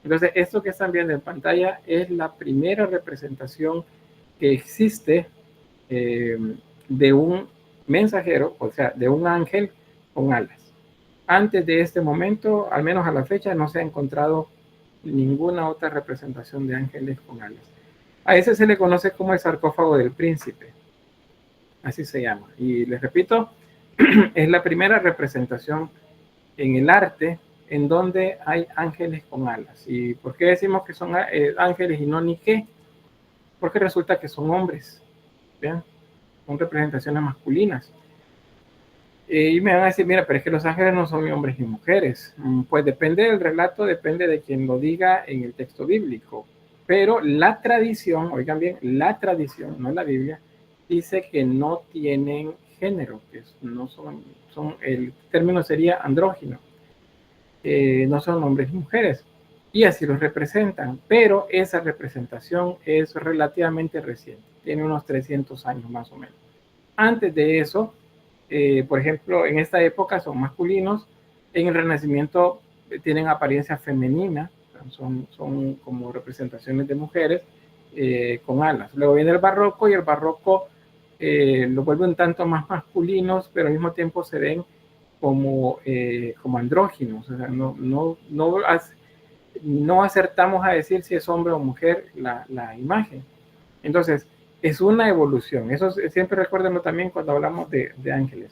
[SPEAKER 1] Entonces, esto que están viendo en pantalla es la primera representación que existe de un mensajero, o sea, de un ángel con alas. Antes de este momento, al menos a la fecha, no se ha encontrado ninguna otra representación de ángeles con alas. A ese se le conoce como el sarcófago del príncipe. Así se llama. Y les repito, es la primera representación en el arte en donde hay ángeles con alas. ¿Y por qué decimos que son ángeles y no Nike? Porque resulta que son hombres. ¿Bien? Son representaciones masculinas. Y me van a decir, mira, pero es que los ángeles no son ni hombres ni mujeres. Pues depende del relato, depende de quien lo diga en el texto bíblico. Pero la tradición, oigan bien, la tradición, no la Biblia, dice que no tienen género, que no son el término sería andrógino. No son hombres ni mujeres. Y así los representan. Pero esa representación es relativamente reciente. Tiene unos 300 años más o menos. Antes de eso, por ejemplo, en esta época son masculinos, en el Renacimiento tienen apariencia femenina, son como representaciones de mujeres con alas. Luego viene el barroco, y el barroco lo vuelve un tanto más masculinos, pero al mismo tiempo se ven como andróginos. O sea, no acertamos a decir si es hombre o mujer la imagen. Entonces, es una evolución. Eso siempre recuérdenlo también cuando hablamos de ángeles.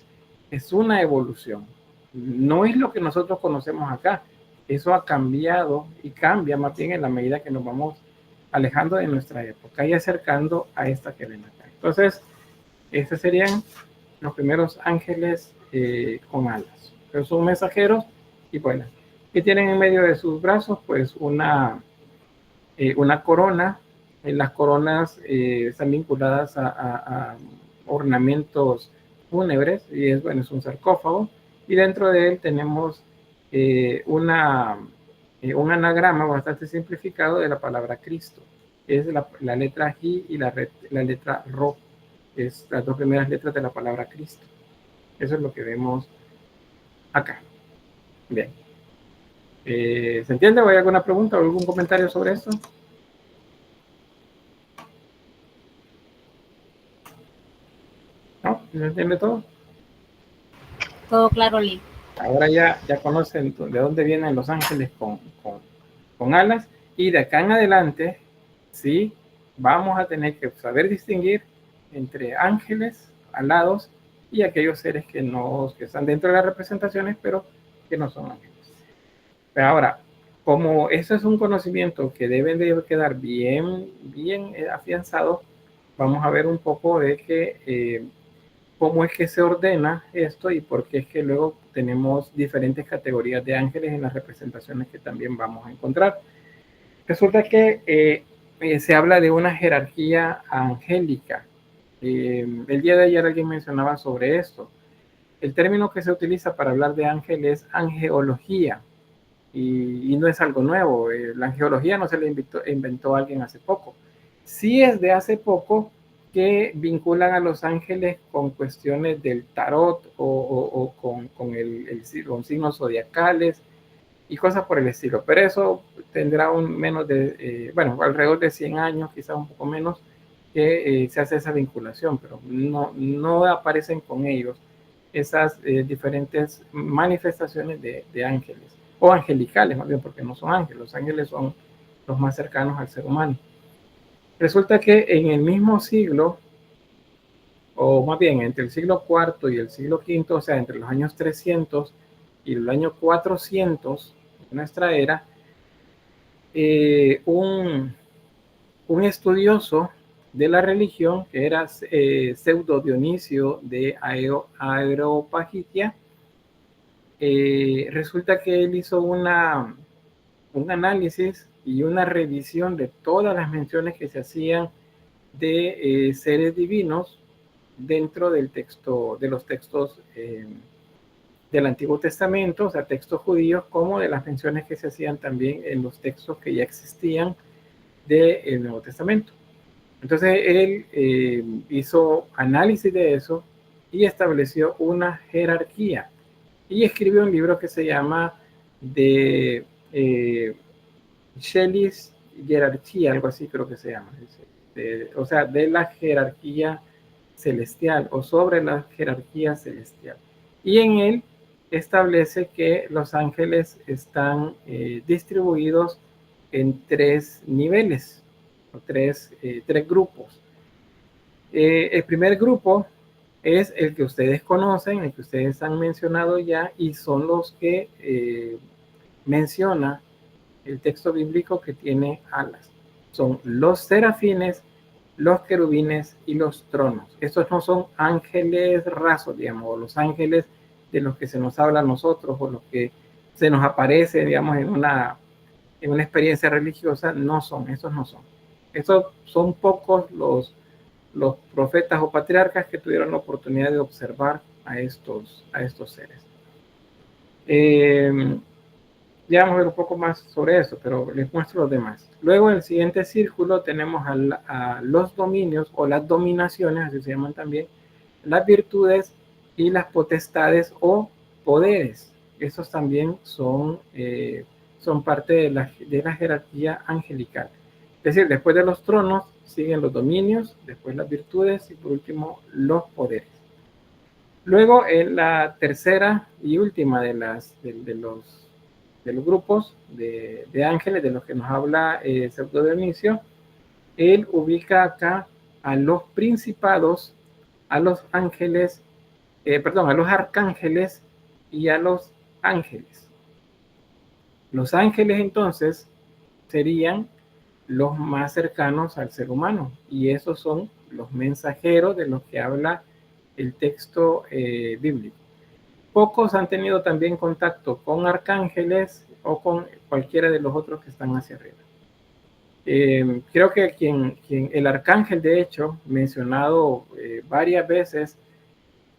[SPEAKER 1] Es una evolución. No es lo que nosotros conocemos acá. Eso ha cambiado y cambia más bien en la medida que nos vamos alejando de nuestra época y acercando a esta que ven acá. Entonces, estos serían los primeros ángeles con alas. Pero son mensajeros y bueno, que tienen en medio de sus brazos pues una corona. Las coronas están vinculadas a ornamentos fúnebres y es un sarcófago, y dentro de él tenemos un anagrama bastante simplificado de la palabra Cristo. Es la letra J y la letra Ro, es las dos primeras letras de la palabra Cristo. Eso es lo que vemos acá. Bien. ¿Se entiende? ¿O hay alguna pregunta o algún comentario sobre esto? ¿No? ¿Se entiende todo?
[SPEAKER 6] Todo claro, Lee.
[SPEAKER 1] Ahora ya conocen de dónde vienen los ángeles con alas, y de acá en adelante, sí, vamos a tener que saber distinguir entre ángeles alados y aquellos seres que están dentro de las representaciones, pero que no son ángeles. Pero ahora, como eso es un conocimiento que debe de quedar bien afianzado, vamos a ver un poco de que cómo es que se ordena esto y por qué es que luego tenemos diferentes categorías de ángeles en las representaciones que también vamos a encontrar. Resulta que se habla de una jerarquía angélica. El día de ayer alguien mencionaba sobre esto. El término que se utiliza para hablar de ángeles es angeología, y no es algo nuevo. La angeología no se la inventó alguien hace poco. Sí es de hace poco que vinculan a los ángeles con cuestiones del tarot o con signos zodiacales y cosas por el estilo. Pero eso tendrá alrededor de 100 años, quizás un poco menos, que se hace esa vinculación, pero no aparecen con ellos esas diferentes manifestaciones de ángeles, o angelicales más bien, porque no son ángeles. Los ángeles son los más cercanos al ser humano. Resulta que en el mismo siglo, o más bien entre el siglo IV y el siglo V, o sea, entre los años 300 y el año 400 de nuestra era, un estudioso de la religión, que era Pseudo Dionisio de Areopagitia, resulta que él hizo un análisis y una revisión de todas las menciones que se hacían de seres divinos dentro de los textos del Antiguo Testamento, o sea, textos judíos, como de las menciones que se hacían también en los textos que ya existían del Nuevo Testamento. Entonces él hizo análisis de eso y estableció una jerarquía, y escribió un libro que se llama de Shelley's jerarquía, algo así creo que se llama, o sea, de la jerarquía celestial o sobre la jerarquía celestial. Y en él establece que los ángeles están distribuidos en 3 niveles, o tres grupos. El primer grupo es el que ustedes conocen, el que ustedes han mencionado ya, y son los que menciona el texto bíblico que tiene alas. Son los serafines, los querubines y los tronos. Estos no son ángeles rasos, digamos, o los ángeles de los que se nos habla a nosotros, o los que se nos aparece, digamos, en una experiencia religiosa. No son, estos no son. Estos son pocos los profetas o patriarcas que tuvieron la oportunidad de observar a estos seres. Ya vamos a ver un poco más sobre eso, pero les muestro los demás. Luego, en el siguiente círculo tenemos a los dominios o las dominaciones, así se llaman también, las virtudes y las potestades o poderes. Esos también son parte de la jerarquía angelical. Es decir, después de los tronos siguen los dominios, después las virtudes y por último los poderes. Luego, en la tercera y última de los grupos de ángeles de los que nos habla Pseudo Dionisio, él ubica acá a los principados, a los ángeles, a los arcángeles y a los ángeles. Los ángeles entonces serían los más cercanos al ser humano, y esos son los mensajeros de los que habla el texto bíblico. Pocos han tenido también contacto con arcángeles o con cualquiera de los otros que están hacia arriba. Creo que el arcángel, de hecho, mencionado varias veces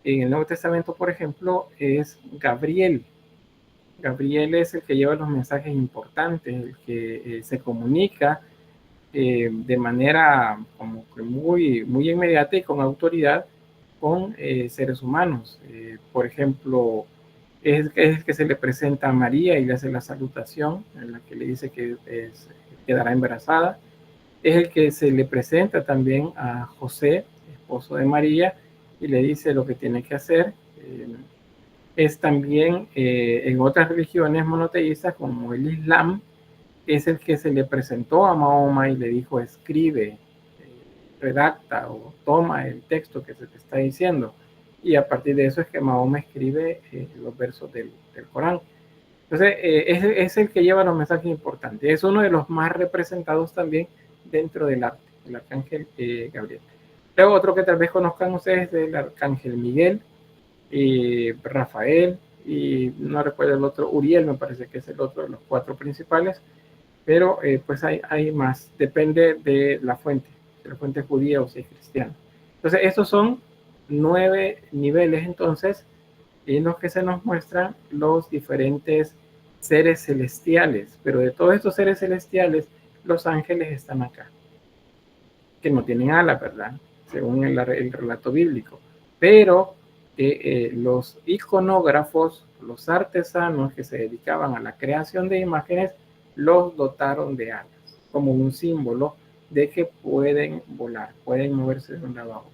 [SPEAKER 1] en el Nuevo Testamento, por ejemplo, es Gabriel. Gabriel es el que lleva los mensajes importantes, el que se comunica de manera como que muy, muy inmediata y con autoridad con seres humanos. Por ejemplo, es el que se le presenta a María y le hace la salutación en la que le dice que quedará embarazada. Es el que se le presenta también a José, esposo de María, y le dice lo que tiene que hacer. Es también en otras religiones monoteístas como el Islam, es el que se le presentó a Mahoma y le dijo: escribe, redacta o toma el texto que se te está diciendo, y a partir de eso es que Mahoma escribe los versos del Corán. Entonces es el que lleva los mensajes importantes, es uno de los más representados también dentro del arte, el arcángel Gabriel. Luego otro que tal vez conozcan ustedes es el arcángel Miguel, Rafael, y no recuerdo el otro, Uriel me parece que es el otro de los cuatro principales, pero pues hay más, depende de la fuente, si la fuente es judía o si es cristiana. Entonces estos son 9 niveles entonces en los que se nos muestran los diferentes seres celestiales, pero de todos estos seres celestiales los ángeles están acá, que no tienen alas, ¿verdad? Según el relato bíblico, pero los iconógrafos, los artesanos que se dedicaban a la creación de imágenes, los dotaron de alas, como un símbolo de que pueden volar, pueden moverse de un lado a otro.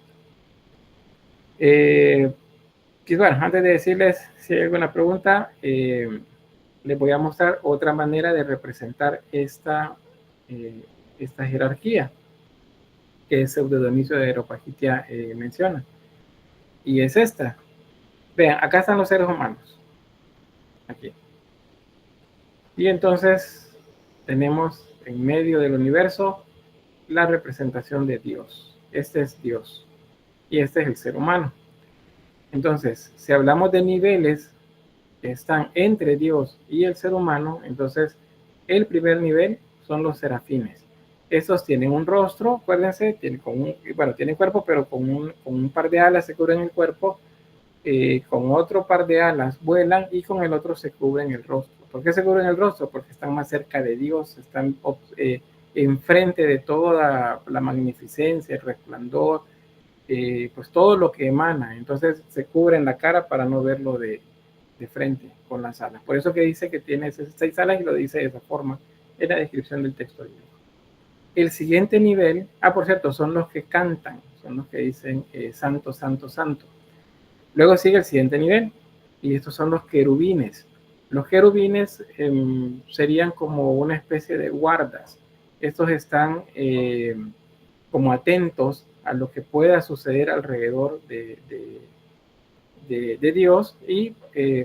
[SPEAKER 1] Y bueno, antes de decirles si hay alguna pregunta, les voy a mostrar otra manera de representar esta jerarquía que Pseudo Dionisio de Areopagitia menciona. Y es esta. Vean, acá están los seres humanos. Aquí. Y entonces tenemos en medio del universo la representación de Dios. Este es Dios. Y este es el ser humano. Entonces, si hablamos de niveles que están entre Dios y el ser humano, entonces el primer nivel son los serafines. Estos tienen un rostro, acuérdense, tienen cuerpo, pero con un par de alas se cubren el cuerpo, con otro par de alas vuelan y con el otro se cubren el rostro. ¿Por qué se cubren el rostro? Porque están más cerca de Dios, están enfrente de toda la magnificencia, el resplandor, pues todo lo que emana. Entonces se cubren la cara para no verlo de frente con las alas. Por eso que dice que tiene esas 6 alas y lo dice de esa forma en la descripción del texto bíblico. El siguiente nivel, por cierto, son los que cantan, son los que dicen santo, santo, santo. Luego sigue el siguiente nivel, y estos son los querubines. Los querubines serían como una especie de guardas. Estos están como atentos a lo que pueda suceder alrededor de Dios y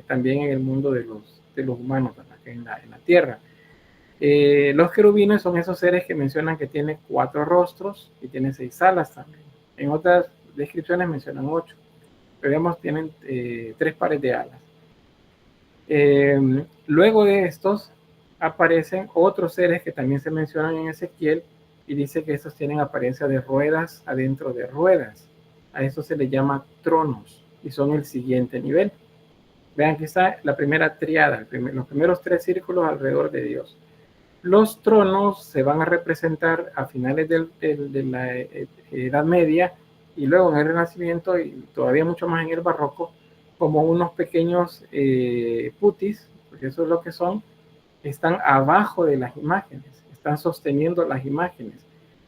[SPEAKER 1] también en el mundo de los humanos, en la tierra. Los querubines son esos seres que mencionan que tienen 4 rostros y tienen 6 alas también. En otras descripciones mencionan 8, pero digamos tienen 3 pares de alas. Luego de estos aparecen otros seres que también se mencionan en Ezequiel y dice que estos tienen apariencia de ruedas adentro de ruedas. A eso se le llama tronos y son el siguiente nivel. Vean que está la primera triada, los primeros 3 círculos alrededor de Dios. Los tronos se van a representar a finales de la Edad Media y luego en el Renacimiento y todavía mucho más en el Barroco, como unos pequeños putis, porque eso es lo que son, están abajo de las imágenes, están sosteniendo las imágenes.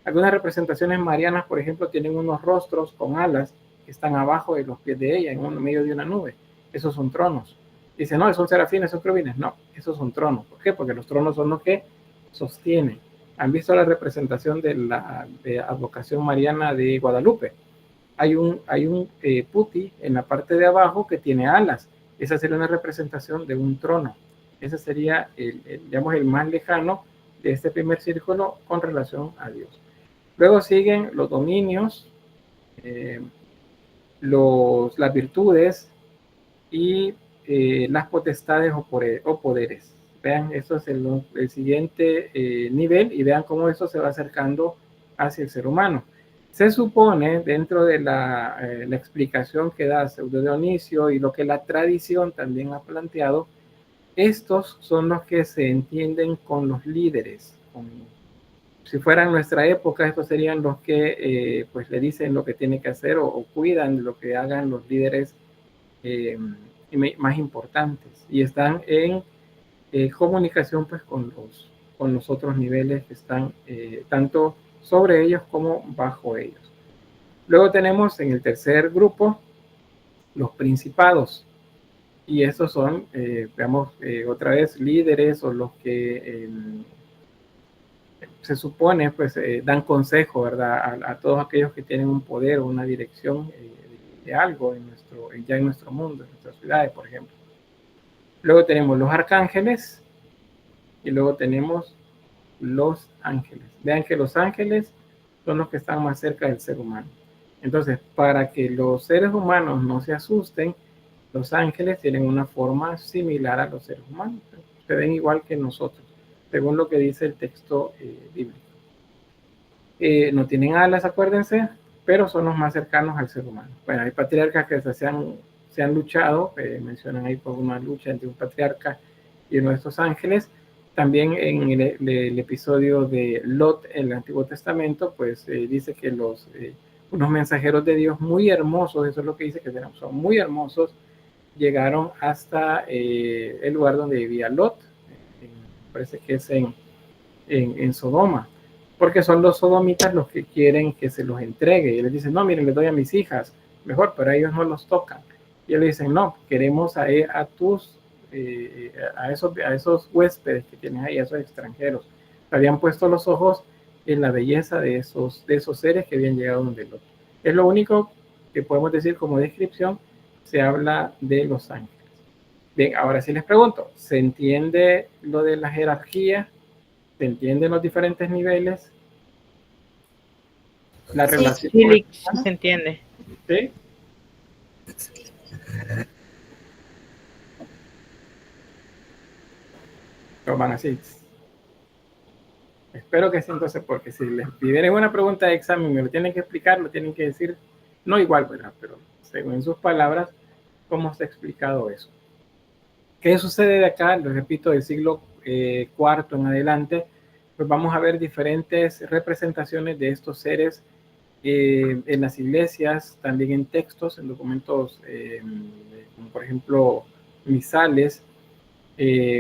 [SPEAKER 1] Algunas representaciones marianas, por ejemplo, tienen unos rostros con alas que están abajo de los pies de ella, en medio de una nube. Esos son tronos. Dice, no, son serafines, son querubines. No, esos son tronos. ¿Por qué? Porque los tronos son los que sostienen. ¿Han visto la representación de la advocación mariana de Guadalupe? Hay un puti en la parte de abajo que tiene alas. Esa sería una representación de un trono. Ese sería, digamos, el más lejano de este primer círculo con relación a Dios. Luego siguen los dominios, las virtudes y las potestades o poderes. Vean, esto es el siguiente nivel y vean cómo eso se va acercando hacia el ser humano. Se supone, dentro de la explicación que da Pseudo Dionisio y lo que la tradición también ha planteado, estos son los que se entienden con los líderes. Si fuera en nuestra época, estos serían los que pues le dicen lo que tiene que hacer o cuidan lo que hagan los líderes más importantes y están en comunicación pues con los otros niveles que están tanto sobre ellos como bajo ellos. Luego tenemos en el tercer grupo los principados, y estos son, veamos otra vez, líderes o los que se supone pues dan consejo, ¿verdad? A todos aquellos que tienen un poder o una dirección de algo ya en nuestro mundo, en nuestras ciudades, por ejemplo. Luego tenemos los arcángeles y luego tenemos los ángeles. Vean que los ángeles son los que están más cerca del ser humano. Entonces, para que los seres humanos no se asusten, los ángeles tienen una forma similar a los seres humanos. Se ven igual que nosotros, según lo que dice el texto bíblico. No tienen alas, acuérdense, pero son los más cercanos al ser humano. Bueno, hay patriarcas que se han luchado, mencionan ahí por una lucha entre un patriarca y uno de estos ángeles. También en el episodio de Lot en el Antiguo Testamento, pues dice que unos mensajeros de Dios muy hermosos, eso es lo que dice que tenemos, son muy hermosos, llegaron hasta el lugar donde vivía Lot, parece que es en Sodoma, porque son los sodomitas los que quieren que se los entregue, y les dicen, no, miren, les doy a mis hijas, mejor, pero a ellos no los tocan, y ellos dicen, no, queremos a esos huéspedes que tienes ahí, a esos extranjeros. Habían puesto los ojos en la belleza de esos seres que habían llegado donde Lot. Es lo único que podemos decir como descripción, se habla de los ángeles. Bien, ahora sí les pregunto, ¿se entiende lo de la jerarquía? ¿Se entienden los diferentes niveles? La relación.
[SPEAKER 3] Sí, se entiende.
[SPEAKER 1] ¿Sí? Lo van así. Espero que sí, entonces, porque si les pidieran una pregunta de examen, me lo tienen que explicar, lo tienen que decir, no igual, ¿verdad? Pero según sus palabras, ¿cómo está explicado eso? ¿Qué sucede de acá? Les repito, del siglo IV en adelante, pues vamos a ver diferentes representaciones de estos seres en las iglesias, también en textos, en documentos, como por ejemplo, misales.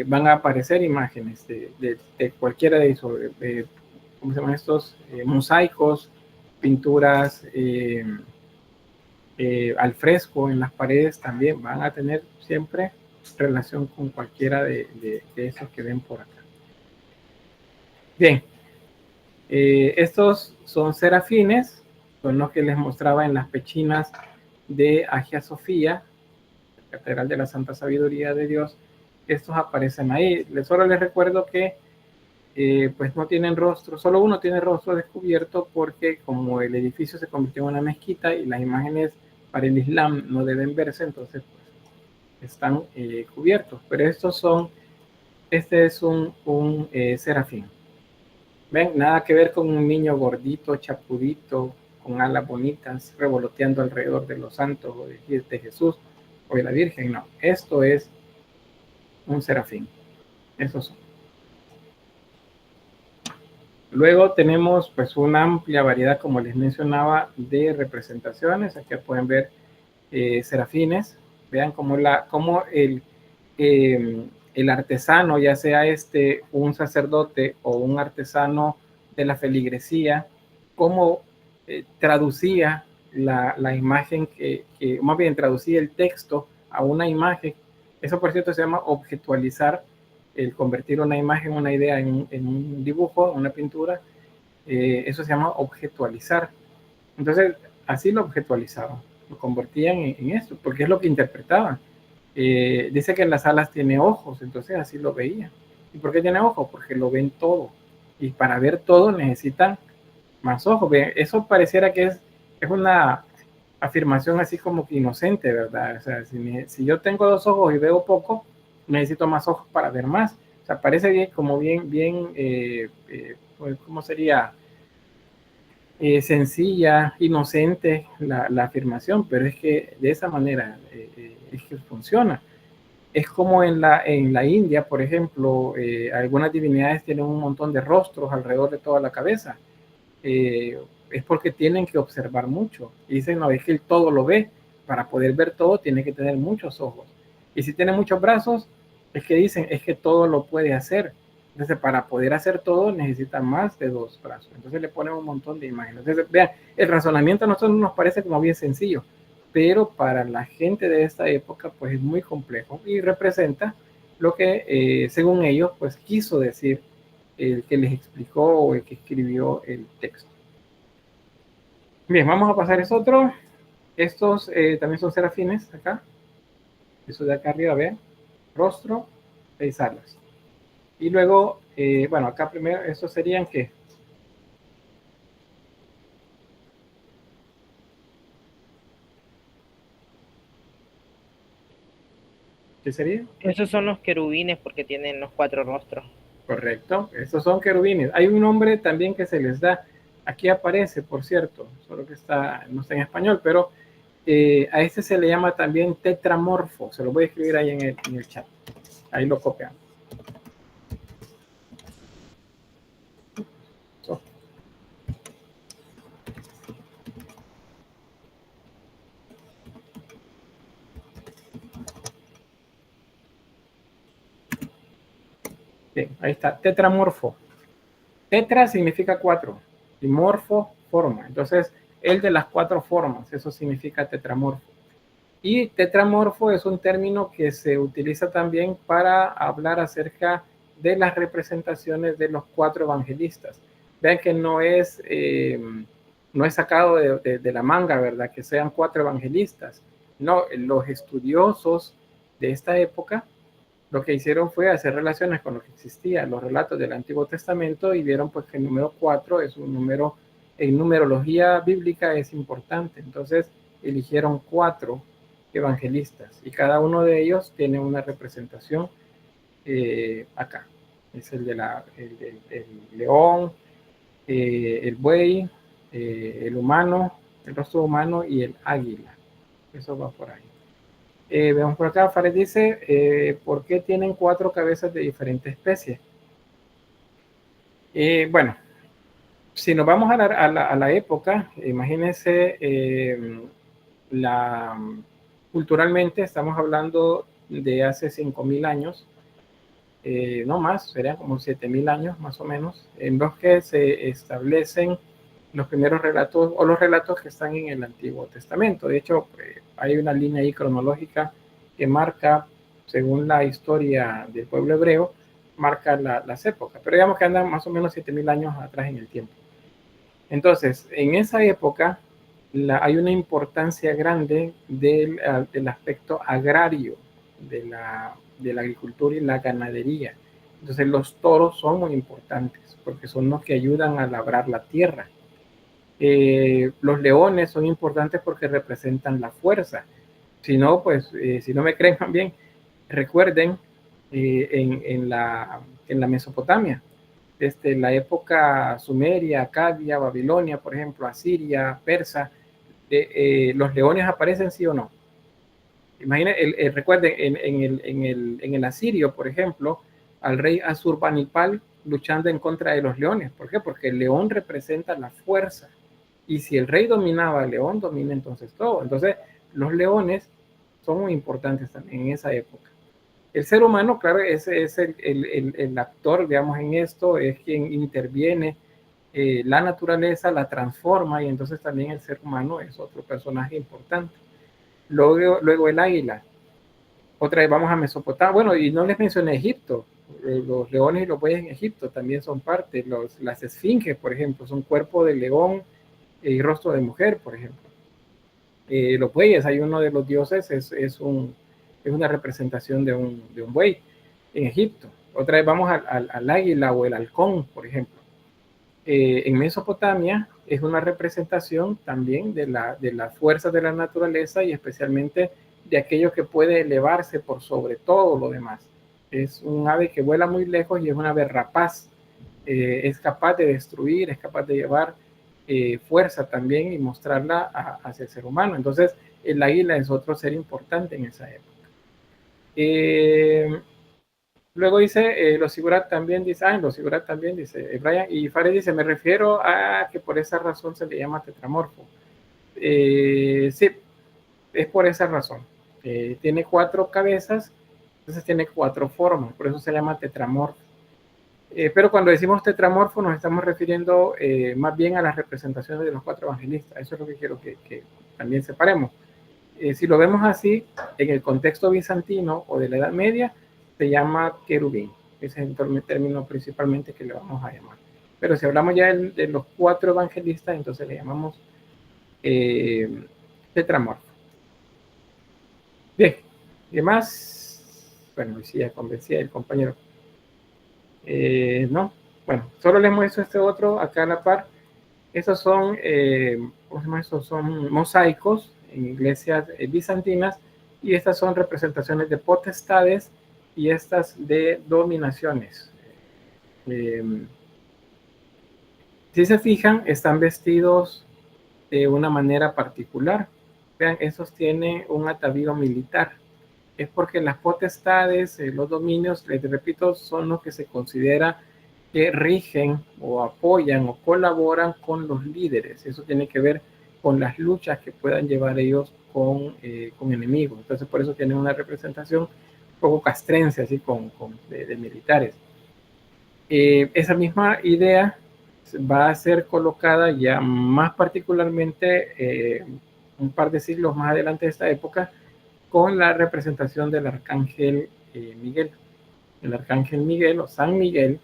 [SPEAKER 1] Van a aparecer imágenes de cualquiera de esos, ¿cómo se llaman estos? Mosaicos, pinturas al fresco en las paredes también van a tener siempre relación con cualquiera de esos que ven por acá. Bien, estos son serafines, son los que les mostraba en las pechinas de Hagia Sofía, la Catedral de la Santa Sabiduría de Dios. Estos aparecen ahí. Solo les recuerdo que pues no tienen rostro, solo uno tiene rostro descubierto porque como el edificio se convirtió en una mezquita y las imágenes para el Islam no deben verse, entonces pues, están cubiertos. Pero este es un serafín. ¿Ven? Nada que ver con un niño gordito, chapudito, con alas bonitas, revoloteando alrededor de los santos o de Jesús o de la Virgen. No, esto es un serafín. Esos son. Luego tenemos pues una amplia variedad, como les mencionaba, de representaciones. Aquí pueden ver serafines, Vean cómo el artesano, ya sea un sacerdote o un artesano de la feligresía, cómo traducía la imagen, más bien traducía el texto a una imagen. Eso, por cierto, se llama objetualizar, el convertir una imagen, una idea en un dibujo, una pintura. Eso se llama objetualizar. Entonces, así lo objetualizaban, lo convertían en esto, porque es lo que interpretaban. Dice que en las alas tiene ojos, entonces así lo veían. ¿Y por qué tiene ojos? Porque lo ven todo. Y para ver todo necesitan más ojos. Eso pareciera que es una afirmación así como que inocente, ¿verdad? O sea, si yo tengo 2 ojos y veo poco, necesito más ojos para ver más. O sea, parece bien, como bien, pues, ¿cómo sería? Sencilla, inocente la afirmación, pero es que de esa manera es que funciona. Es como en la India, por ejemplo, algunas divinidades tienen un montón de rostros alrededor de toda la cabeza. Es porque tienen que observar mucho. Y dicen, no, es que el todo lo ve. Para poder ver todo tiene que tener muchos ojos. Y si tiene muchos brazos, es que dicen, es que todo lo puede hacer. Entonces, para poder hacer todo, necesita más de 2 brazos. Entonces, le ponen un montón de imágenes. Entonces, vean, el razonamiento a nosotros nos parece como bien sencillo, pero para la gente de esta época, pues es muy complejo y representa lo que, según ellos, pues quiso decir el que les explicó o el que escribió el texto. Bien, vamos a pasar a eso otro. Estos también son serafines acá. Eso de acá arriba, vean. Rostro, 6 alas. Y luego, bueno, acá primero, estos serían ¿qué? ¿Qué sería?
[SPEAKER 3] Esos son los querubines porque tienen los 4 rostros.
[SPEAKER 1] Correcto, estos son querubines. Hay un nombre también que se les da. Aquí aparece, por cierto, solo que no está en español, pero a este se le llama también tetramorfo. Se lo voy a escribir ahí en el chat. Ahí lo copian. Bien, ahí está, tetramorfo. Tetra significa 4 y morfo, forma. Entonces, el de las 4 formas, eso significa tetramorfo. Y tetramorfo es un término que se utiliza también para hablar acerca de las representaciones de los 4 evangelistas. Vean que no es sacado de la manga, ¿verdad? Que sean 4 evangelistas. No, los estudiosos de esta época lo que hicieron fue hacer relaciones con lo que existía, los relatos del Antiguo Testamento, y vieron pues que el número 4 es un número, en numerología bíblica es importante. Entonces eligieron 4 evangelistas y cada uno de ellos tiene una representación acá. Es el del león, el buey, el humano, el rostro humano y el águila. Eso va por ahí. Vemos por acá, Fares dice, ¿por qué tienen 4 cabezas de diferentes especies? Bueno, si nos vamos a la época, imagínense, culturalmente estamos hablando de hace 5.000 años, no más, serían como 7.000 años más o menos, en los que se establecen los primeros relatos o los relatos que están en el Antiguo Testamento. De hecho, hay una línea ahí cronológica que marca, según la historia del pueblo hebreo, marca las épocas, pero digamos que andan más o menos 7.000 años atrás en el tiempo. Entonces, en esa época hay una importancia grande del aspecto agrario de la agricultura y la ganadería. Entonces, los toros son muy importantes porque son los que ayudan a labrar la tierra. Los leones son importantes porque representan la fuerza. Si no, pues, si no me creen también, recuerden en la Mesopotamia, desde la época sumeria, Acadia, Babilonia, por ejemplo, Asiria, Persa, los leones aparecen, ¿sí o no? Imaginen, recuerden, en el asirio, por ejemplo, al rey Asurbanipal luchando en contra de los leones. ¿Por qué? Porque el león representa la fuerza. Y si el rey dominaba al león, domina entonces todo. Entonces, los leones son muy importantes también en esa época. El ser humano, claro, ese es el actor, digamos, en esto, es quien interviene, la naturaleza la transforma, y entonces también el ser humano es otro personaje importante. Luego el águila. Otra vez vamos a Mesopotamia. Bueno, y no les mencioné Egipto. Los leones y los bueyes en Egipto también son parte. Las esfinges, por ejemplo, son cuerpo de león y rostro de mujer, por ejemplo. Los bueyes, hay uno de los dioses, es una representación de un buey en Egipto. Otra vez vamos al águila o el halcón, por ejemplo. En Mesopotamia es una representación también de la fuerza de la naturaleza, y especialmente de aquello que puede elevarse por sobre todo lo demás. Es un ave que vuela muy lejos y es un ave rapaz. Es capaz de destruir, es capaz de llevar fuerza también y mostrarla hacia el ser humano. Entonces, el águila es otro ser importante en esa época. Luego dice, los Sigurat también dice, Brian, y Fares dice, me refiero a que por esa razón se le llama tetramorfo. Sí, es por esa razón. Tiene 4 cabezas, entonces tiene 4 formas, por eso se llama tetramorfo. Pero cuando decimos tetramorfo nos estamos refiriendo más bien a las representaciones de los 4 evangelistas. Eso es lo que quiero que también separemos. Si lo vemos así, en el contexto bizantino o de la Edad Media, se llama querubín. Ese es el término principalmente que le vamos a llamar. Pero si hablamos ya de los 4 evangelistas, entonces le llamamos tetramorfo. Bien, ¿qué más? Bueno, sí, ya convencía el compañero. No, bueno, solo les muestro este otro acá a la par. Esos son, ¿cómo se llama? Esos son mosaicos en iglesias bizantinas, y estas son representaciones de potestades y estas de dominaciones. Si se fijan, están vestidos de una manera particular. Vean, esos tienen un atavío militar. Es porque las potestades, los dominios, les repito, son los que se considera que rigen o apoyan o colaboran con los líderes. Eso tiene que ver con las luchas que puedan llevar ellos con enemigos. Entonces, por eso tienen una representación un poco castrense, así de militares. Esa misma idea va a ser colocada ya más particularmente un par de siglos más adelante de esta época, con la representación del arcángel Miguel. El arcángel Miguel o San Miguel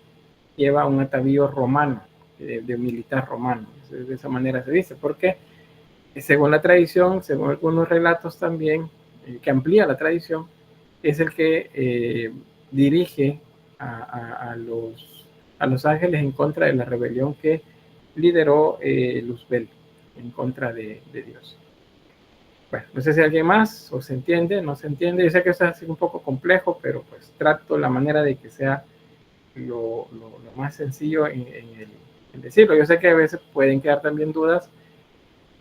[SPEAKER 1] lleva un atavío romano, de militar romano. De esa manera se dice, porque según la tradición, según algunos relatos también, que amplía la tradición, es el que dirige a los ángeles en contra de la rebelión que lideró Luzbel en contra de Dios. Bueno, no sé si alguien más o se entiende, no se entiende. Yo sé que eso es un poco complejo, pero pues trato la manera de que sea lo más sencillo en decirlo. Yo sé que a veces pueden quedar también dudas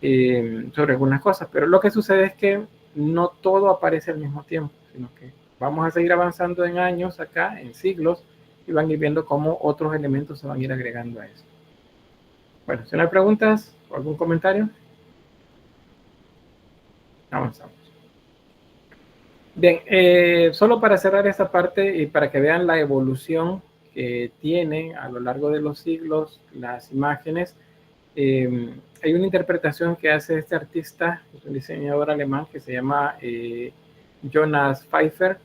[SPEAKER 1] sobre algunas cosas, pero lo que sucede es que no todo aparece al mismo tiempo, sino que vamos a seguir avanzando en años acá, en siglos, y van a ir viendo cómo otros elementos se van a ir agregando a eso. Bueno, si no hay preguntas o algún comentario, avanzamos. Bien, solo para cerrar esta parte y para que vean la evolución que tienen a lo largo de los siglos las imágenes, hay una interpretación que hace este artista, es un diseñador alemán que se llama Jonas Pfeiffer.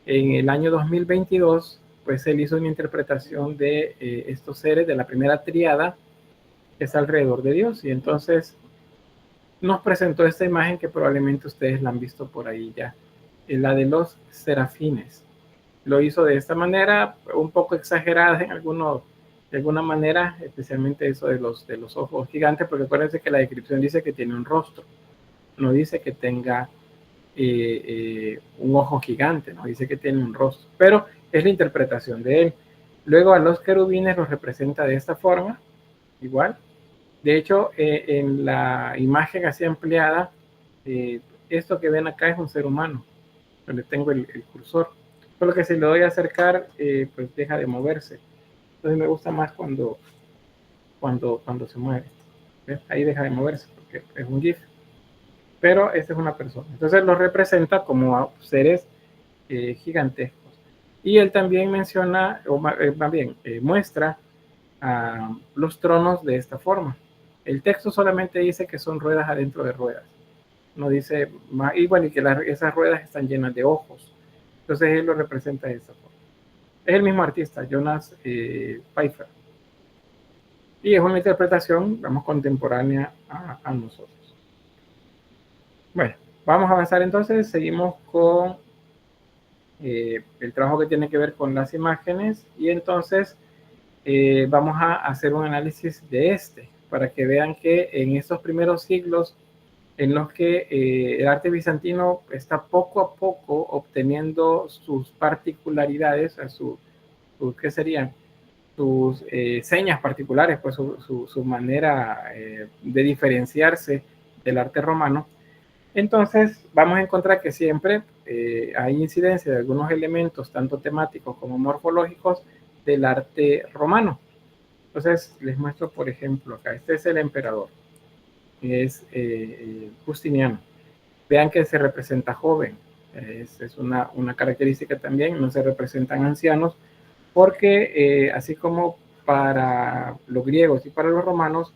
[SPEAKER 1] En el año 2022, pues él hizo una interpretación de estos seres de la primera tríada que está alrededor de Dios, y entonces nos presentó esta imagen que probablemente ustedes la han visto por ahí ya, la de los serafines. Lo hizo de esta manera, un poco exagerada de alguna manera, especialmente eso de los ojos gigantes, porque acuérdense que la descripción dice que tiene un rostro, no dice que tenga un ojo gigante, no dice que tiene un rostro, pero es la interpretación de él. Luego a los querubines los representa de esta forma, igual. De hecho, en la imagen así ampliada, esto que ven acá es un ser humano, donde tengo el cursor. Solo que si lo doy a acercar, pues deja de moverse. Entonces me gusta más cuando se mueve. ¿Ves? Ahí deja de moverse, porque es un GIF. pero esta es una persona. Entonces lo representa como seres gigantescos. Y él también menciona, o más bien, muestra los tronos de esta forma. El texto solamente dice que son ruedas adentro de ruedas. No dice más, y bueno, y que esas ruedas están llenas de ojos. Entonces él lo representa de esta forma. Es el mismo artista, Jonas Pfeiffer. Y es una interpretación, vamos, contemporánea a nosotros. Bueno, vamos a avanzar entonces. Seguimos con el trabajo que tiene que ver con las imágenes. Y entonces vamos a hacer un análisis de para que vean que en estos primeros siglos en los que el arte bizantino está poco a poco obteniendo sus particularidades, ¿qué serían? Sus señas particulares, pues su manera de diferenciarse del arte romano. Entonces vamos a encontrar que siempre hay incidencia de algunos elementos, tanto temáticos como morfológicos, del arte romano. Entonces les muestro, por ejemplo, acá, este es el emperador, es Justiniano. Vean que se representa joven, es una característica también, no se representan ancianos, porque así como para los griegos y para los romanos,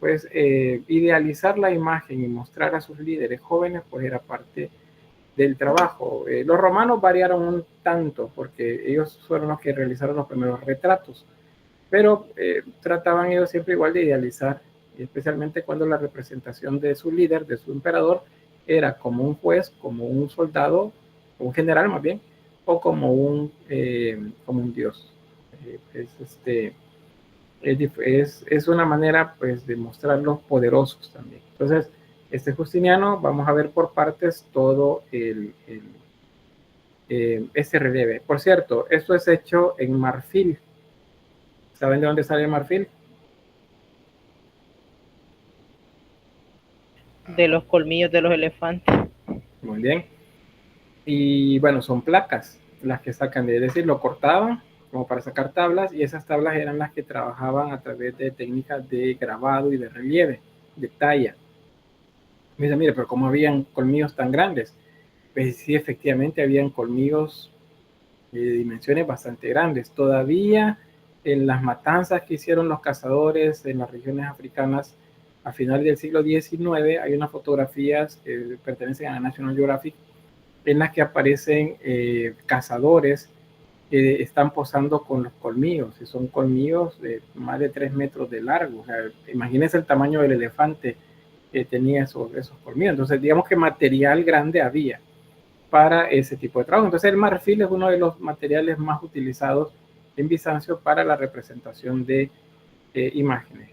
[SPEAKER 1] pues idealizar la imagen y mostrar a sus líderes jóvenes, pues era parte del trabajo. Los romanos variaron un tanto, porque ellos fueron los que realizaron los primeros retratos, pero trataban ellos siempre igual de idealizar, especialmente cuando la representación de su líder, de su emperador, era como un juez, como un soldado, un general más bien, o como un dios. Es una manera, pues, de mostrarlos poderosos también. Entonces, Justiniano, vamos a ver por partes todo este relieve. Por cierto, esto es hecho en marfil. ¿Saben de dónde sale el marfil?
[SPEAKER 3] De los colmillos de los elefantes.
[SPEAKER 1] Muy bien. Y bueno, son placas las que sacan, es decir, lo cortaban como para sacar tablas, y esas tablas eran las que trabajaban a través de técnicas de grabado y de relieve, de talla. Me dice, mire, pero ¿cómo habían colmillos tan grandes? Pues sí, efectivamente habían colmillos de dimensiones bastante grandes. Todavía en las matanzas que hicieron los cazadores en las regiones africanas a finales del siglo XIX, hay unas fotografías que pertenecen a la National Geographic en las que aparecen cazadores que están posando con los colmillos, y son colmillos de más de 3 metros de largo. O sea, imagínense el tamaño del elefante que tenía esos colmillos. Entonces, digamos que material grande había para ese tipo de trabajo. Entonces, el marfil es uno de los materiales más utilizados en Bizancio para la representación de imágenes.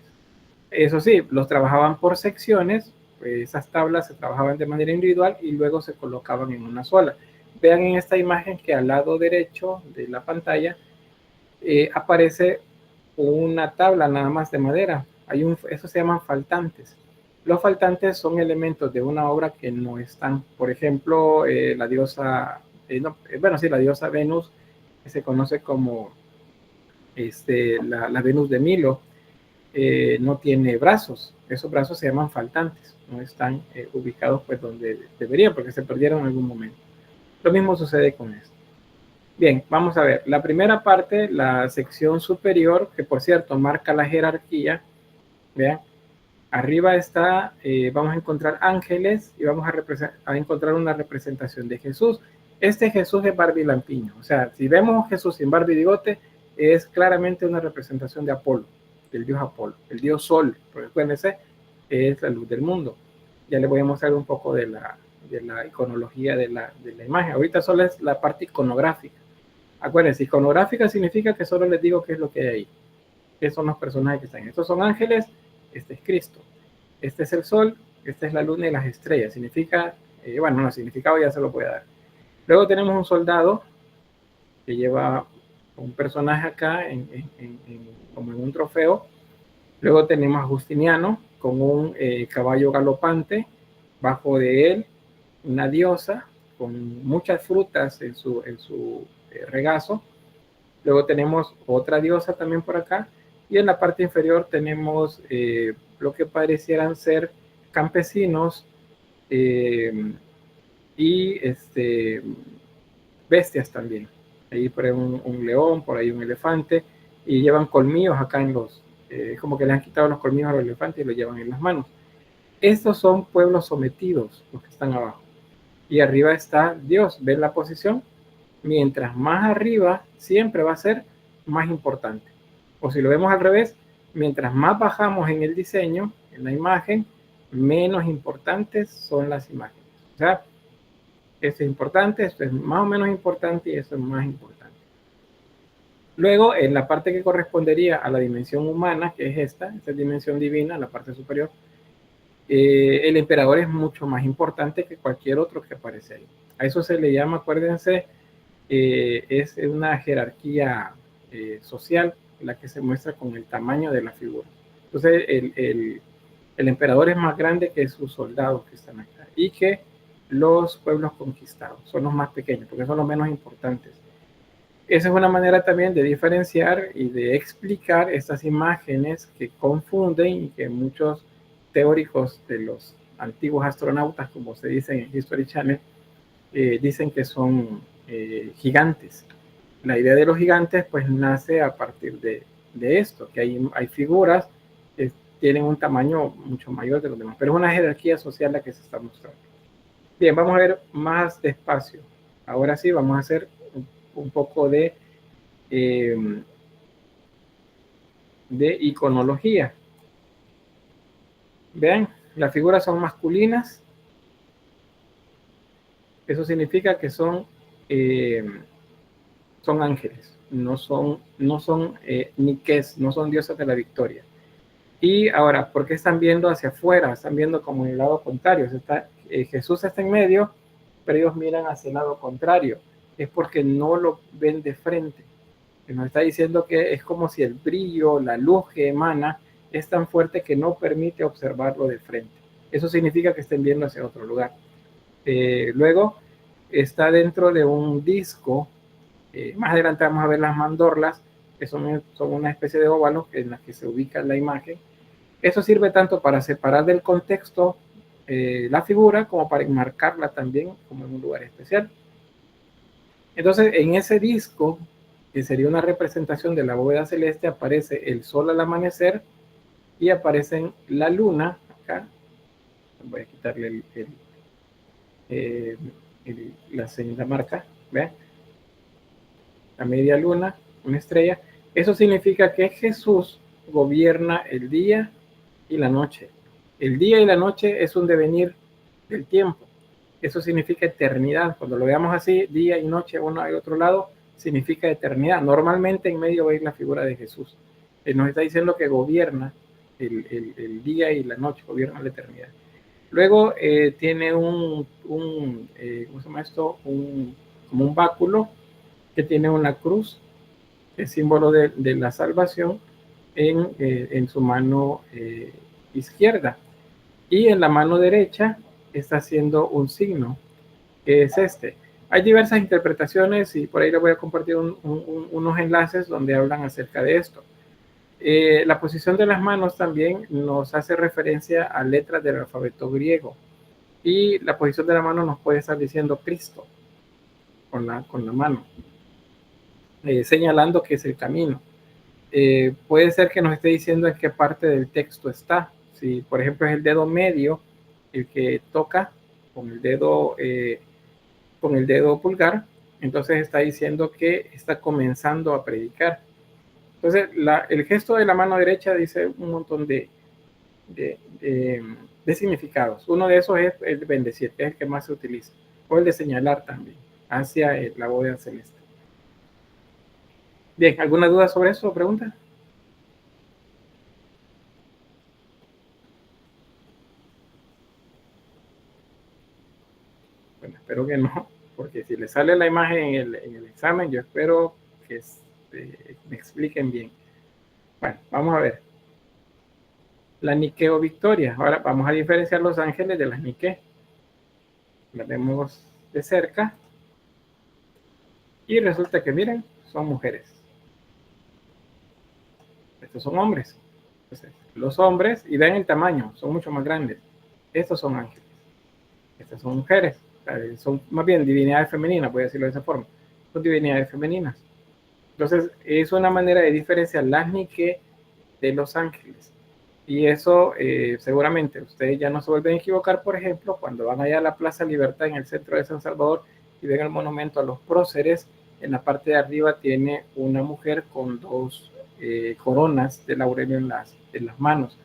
[SPEAKER 1] Eso sí, los trabajaban por secciones. Esas tablas se trabajaban de manera individual y luego se colocaban en una sola. Vean en esta imagen que al lado derecho de la pantalla aparece una tabla nada más de madera. Eso se llaman faltantes. Los faltantes son elementos de una obra que no están. Por ejemplo, la diosa, la diosa Venus, que se conoce como la Venus de Milo, no tiene brazos. Esos brazos se llaman faltantes, no están ubicados pues donde deberían, porque se perdieron en algún momento. Lo mismo sucede con esto. Bien, vamos a ver. La primera parte, la sección superior, que por cierto marca la jerarquía. Vean, arriba está, vamos a encontrar ángeles y vamos a encontrar una representación de Jesús. Este Jesús es barbilampiño. O sea, si vemos a Jesús sin barba y bigote, es claramente una representación de Apolo, del dios Apolo, el dios Sol, porque acuérdense, es la luz del mundo. Ya les voy a mostrar un poco de la iconología de la imagen. Ahorita solo es la parte iconográfica. Acuérdense, iconográfica significa que solo les digo qué es lo que hay ahí. ¿Qué son los personajes que están? Estos son ángeles, este es Cristo, este es el sol, esta es la luna y las estrellas. Significa, el significado ya se lo voy a dar. Luego tenemos un soldado que lleva un personaje acá como en un trofeo. Luego tenemos a Justiniano con un caballo galopante, bajo de él una diosa con muchas frutas en su regazo. Luego tenemos otra diosa también por acá, y en la parte inferior tenemos lo que parecieran ser campesinos y bestias también. Ahí por ahí un león, por ahí un elefante, y llevan colmillos acá en los, como que le han quitado los colmillos a los elefantes y los llevan en las manos. Estos son pueblos sometidos, los que están abajo. Y arriba está Dios. ¿Ven la posición? Mientras más arriba, siempre va a ser más importante. O si lo vemos al revés, mientras más bajamos en el diseño, en la imagen, menos importantes son las imágenes. O sea, esto es importante, esto es más o menos importante y esto es más importante. Luego, en la parte que correspondería a la dimensión humana, que es esta dimensión divina, la parte superior, el emperador es mucho más importante que cualquier otro que aparece ahí. A eso se le llama, acuérdense, es una jerarquía social la que se muestra con el tamaño de la figura. Entonces, el emperador es más grande que sus soldados que están acá y que los pueblos conquistados. Son los más pequeños porque son los menos importantes. Esa es una manera también de diferenciar y de explicar estas imágenes que confunden y que muchos teóricos de los antiguos astronautas, como se dice en History Channel, dicen que son gigantes. La idea de los gigantes pues nace a partir de esto, que hay figuras que tienen un tamaño mucho mayor de los demás, pero es una jerarquía social la que se está mostrando. Bien, vamos a ver más despacio. Ahora sí, vamos a hacer un poco de iconología. Vean, las figuras son masculinas. Eso significa que son ángeles, no son niques, no son diosas de la victoria. Y ahora, ¿por qué están viendo hacia afuera? Están viendo como en el lado contrario. Jesús está en medio, pero ellos miran hacia el lado contrario. Es porque no lo ven de frente. Nos está diciendo que es como si el brillo, la luz que emana es tan fuerte que no permite observarlo de frente. Eso significa que estén viendo hacia otro lugar. Luego está dentro de un disco. Más adelante vamos a ver las mandorlas, que son una especie de óvalos en las que se ubica la imagen. Eso sirve tanto para separar del contexto la figura como para enmarcarla también como en un lugar especial. Entonces, en ese disco, que sería una representación de la bóveda celeste, aparece el sol al amanecer y aparecen la luna acá. Voy a quitarle la marca, ¿vean? La media luna, una estrella. Eso significa que Jesús gobierna el día y la noche. El día y la noche es un devenir del tiempo. Eso significa eternidad. Cuando lo veamos así, día y noche, uno al otro lado, significa eternidad. Normalmente en medio veis la figura de Jesús. Él nos está diciendo que gobierna el día y la noche, gobierna la eternidad. Luego tiene ¿cómo se llama esto? Como un báculo que tiene una cruz, que es símbolo de la salvación, en su mano izquierda. Y en la mano derecha está haciendo un signo, que es este. Hay diversas interpretaciones y por ahí les voy a compartir unos enlaces donde hablan acerca de esto. La posición de las manos también nos hace referencia a letras del alfabeto griego. Y la posición de la mano nos puede estar diciendo Cristo con la mano, señalando que es el camino. Puede ser que nos esté diciendo en qué parte del texto está. Si, por ejemplo, es el dedo medio el que toca con el dedo pulgar, entonces está diciendo que está comenzando a predicar. Entonces, el gesto de la mano derecha dice un montón de significados. Uno de esos es el de bendecir, que es el que más se utiliza, o el de señalar también hacia la bóveda celeste. Bien, ¿alguna duda sobre eso o pregunta? Bueno, espero que no, porque si le sale la imagen en el examen, yo espero que me expliquen bien. Bueno, vamos a ver. La Nikeo Victoria. Ahora vamos a diferenciar los ángeles de las Nike. Las vemos de cerca. Y resulta que, miren, son mujeres. Estos son hombres. Entonces, los hombres, y vean el tamaño, son mucho más grandes. Estos son ángeles. Estas son mujeres, son más bien divinidades femeninas, voy a decirlo de esa forma, son divinidades femeninas. Entonces, es una manera de diferenciar las Nike de los ángeles. Y eso seguramente ustedes ya no se vuelven a equivocar, por ejemplo, cuando van allá a la Plaza Libertad en el centro de San Salvador y ven el monumento a los próceres. En la parte de arriba tiene una mujer con dos coronas de laurel en las manos.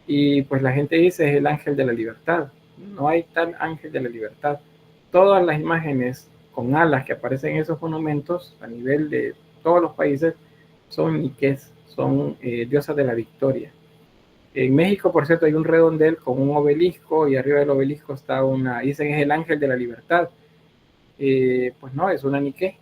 [SPEAKER 1] Y pues la gente dice es el ángel de la libertad. No hay tal ángel de la libertad. Todas las imágenes con alas que aparecen en esos monumentos a nivel de todos los países son niques, son diosas de la victoria. En México, por cierto, hay un redondel con un obelisco y arriba del obelisco está dicen es el ángel de la libertad. Pues no, es una nique,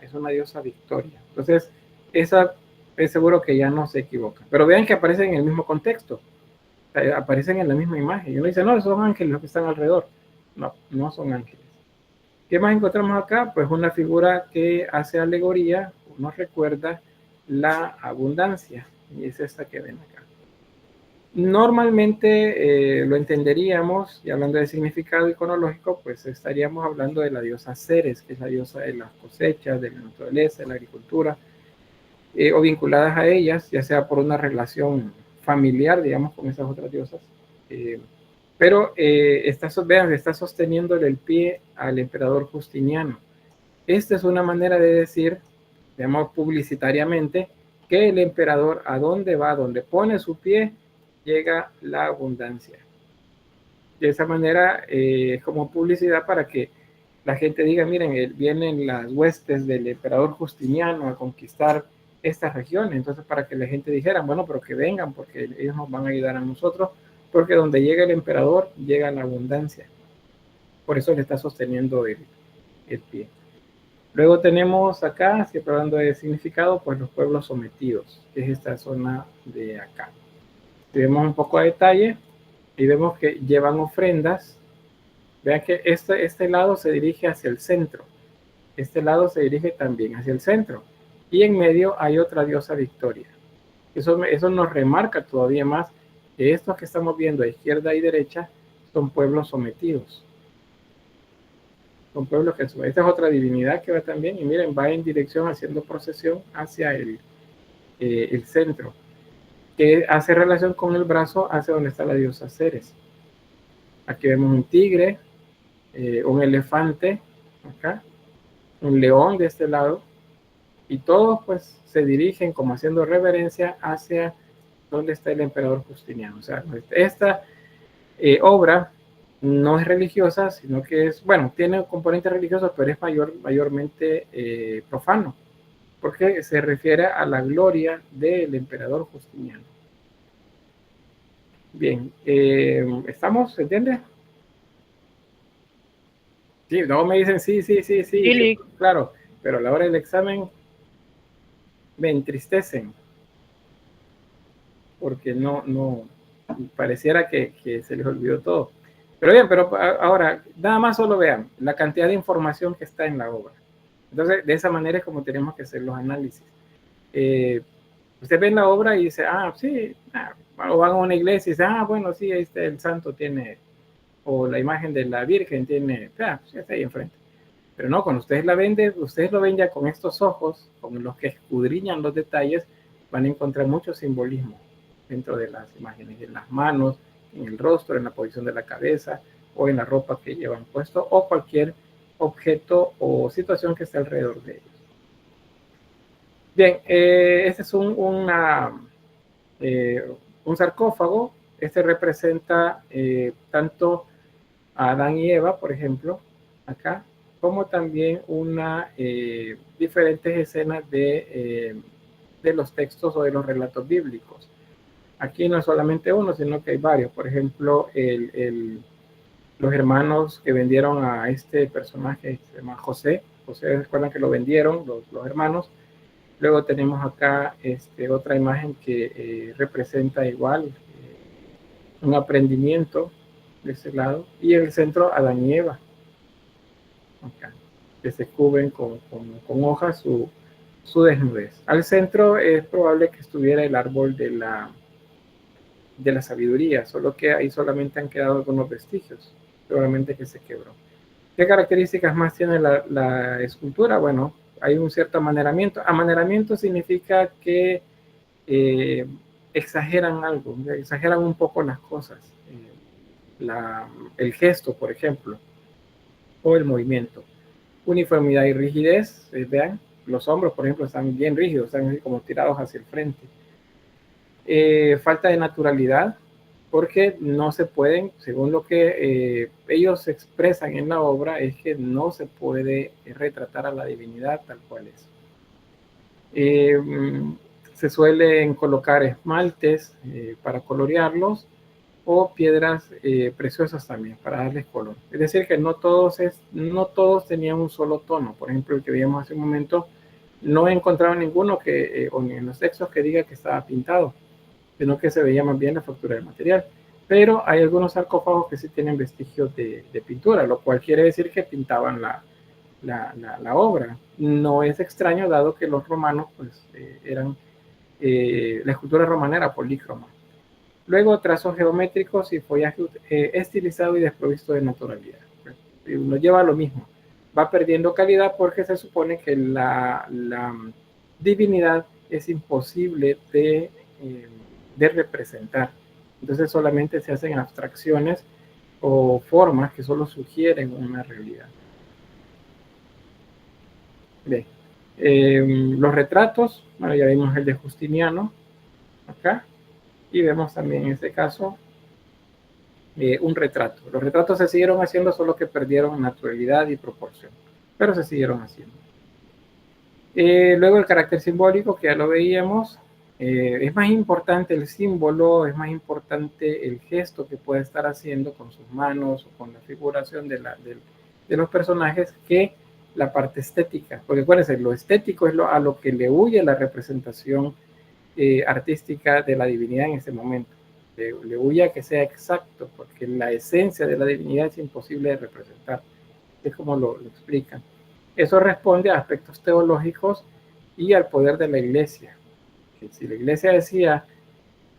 [SPEAKER 1] es una diosa victoria. Entonces, esa es seguro que ya no se equivoca. Pero vean que aparecen en el mismo contexto, o sea, aparecen en la misma imagen. Y uno dice, no, son ángeles los que están alrededor. No, no son ángeles. ¿Qué más encontramos acá? Pues una figura que hace alegoría, nos recuerda la abundancia. Y es esta que ven acá. Normalmente lo entenderíamos, y hablando de significado iconológico, pues estaríamos hablando de la diosa Ceres, que es la diosa de las cosechas, de la naturaleza, de la agricultura, o vinculadas a ellas, ya sea por una relación familiar, digamos, con esas otras diosas. Pero vean, está sosteniéndole el pie al emperador Justiniano. Esta es una manera de decir, digamos, publicitariamente, que el emperador a dónde va, donde pone su pie, llega la abundancia. De esa manera es como publicidad para que la gente diga, miren, vienen las huestes del emperador Justiniano a conquistar estas regiones. Entonces, para que la gente dijera, bueno, pero que vengan, porque ellos nos van a ayudar a nosotros, porque donde llega el emperador, llega la abundancia. Por eso le está sosteniendo el pie. Luego tenemos acá, siempre hablando de significado, pues los pueblos sometidos, que es esta zona de acá. Si vemos un poco a detalle y vemos que llevan ofrendas, vean que este lado se dirige hacia el centro, este lado se dirige también hacia el centro, y en medio hay otra diosa Victoria. Eso nos remarca todavía más que estos que estamos viendo a izquierda y derecha son pueblos sometidos. Son pueblos que esta es otra divinidad que va también, y miren, va en dirección haciendo procesión hacia el centro, que hace relación con el brazo hacia donde está la diosa Ceres. Aquí vemos un tigre, un elefante, acá, un león de este lado, y todos pues se dirigen como haciendo reverencia hacia donde está el emperador Justiniano. O sea, esta obra no es religiosa, sino que es, bueno, tiene componentes religiosos, pero es mayormente profano, porque se refiere a la gloria del emperador Justiniano. Bien, ¿estamos? ¿Se entiende? Sí, luego me dicen sí, claro, pero a la hora del examen me entristecen, porque no pareciera que se les olvidó todo. Pero bien, pero ahora, nada más solo vean la cantidad de información que está en la obra. Entonces, de esa manera es como tenemos que hacer los análisis. Usted ve la obra y dice, sí, o van a una iglesia y dice, bueno, sí, el santo tiene, o la imagen de la Virgen tiene, ya está ahí enfrente. Pero no, cuando ustedes ustedes lo ven ya con estos ojos, con los que escudriñan los detalles, van a encontrar mucho simbolismo dentro de las imágenes, en las manos, en el rostro, en la posición de la cabeza, o en la ropa que llevan puesto, o cualquier objeto o situación que esté alrededor de ellos. Bien, este es un sarcófago. Este representa tanto a Adán y Eva, por ejemplo, acá, como también diferentes escenas de los textos o de los relatos bíblicos. Aquí no es solamente uno, sino que hay varios. Por ejemplo, los hermanos que vendieron a este personaje, se llama José. José, recuerdan que lo vendieron los hermanos. Luego tenemos acá otra imagen que representa igual un aprendimiento de ese lado. Y en el centro, Adán y Eva, acá, que se cubren con hojas su desnudez. Al centro es probable que estuviera el árbol de la sabiduría, solo que ahí solamente han quedado algunos vestigios. seguramente que se quebró. ¿Qué características más tiene la escultura? Bueno, hay un cierto amaneramiento. Amaneramiento significa que exageran algo, exageran un poco las cosas. El gesto, por ejemplo, o el movimiento. Uniformidad y rigidez, vean, los hombros, por ejemplo, están bien rígidos, están así como tirados hacia el frente. Falta de naturalidad, porque no se pueden, según lo que ellos expresan en la obra, es que no se puede retratar a la divinidad tal cual es. Se suelen colocar esmaltes para colorearlos, o piedras preciosas también para darles color. Es decir, que no todos tenían un solo tono. Por ejemplo, el que vimos hace un momento, no he encontrado ninguno o ni en los textos que diga que estaba pintado, sino que se veía más bien la factura del material. Pero hay algunos sarcófagos que sí tienen vestigios de pintura, lo cual quiere decir que pintaban la obra. No es extraño, dado que los romanos pues, la escultura romana era polícroma. Luego, trazos geométricos y follaje estilizado y desprovisto de naturalidad. Uno lleva lo mismo. Va perdiendo calidad porque se supone que la divinidad es imposible de representar. Entonces solamente se hacen abstracciones o formas que solo sugieren una realidad. Bien. Los retratos, bueno, ya vimos el de Justiniano acá. Y vemos también en este caso un retrato. Los retratos se siguieron haciendo, solo que perdieron naturalidad y proporción, pero se siguieron haciendo. Luego el carácter simbólico, que ya lo veíamos, es más importante el símbolo, es más importante el gesto que puede estar haciendo con sus manos o con la figuración de los personajes que la parte estética, porque acuérdense, lo estético es a lo que le huye la representación artística de la divinidad en ese momento. Le huye a que sea exacto, porque la esencia de la divinidad es imposible de representar. Es como lo explican. Eso responde a aspectos teológicos y al poder de la iglesia. Que si la iglesia decía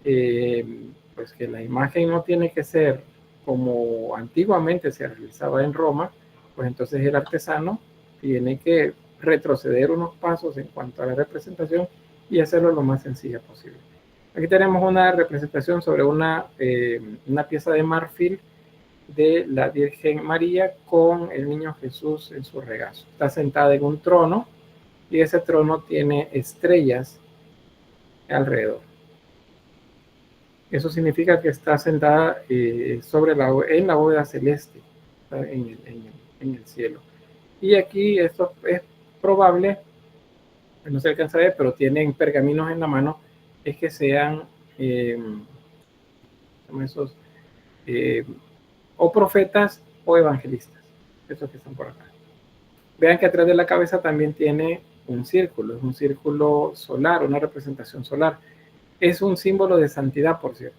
[SPEAKER 1] pues que la imagen no tiene que ser como antiguamente se realizaba en Roma, pues entonces el artesano tiene que retroceder unos pasos en cuanto a la representación y hacerlo lo más sencilla posible. Aquí tenemos una representación sobre una pieza de marfil de la Virgen María con el niño Jesús en su regazo. Está sentada en un trono y ese trono tiene estrellas alrededor. Eso significa que está sentada en la bóveda celeste, en el cielo. Y aquí esto es probable, no se alcanza a ver, pero tienen pergaminos en la mano, es que sean esos o profetas o evangelistas, esos que están por acá. Vean que atrás de la cabeza también tiene un círculo, es un círculo solar, una representación solar. Es un símbolo de santidad, por cierto.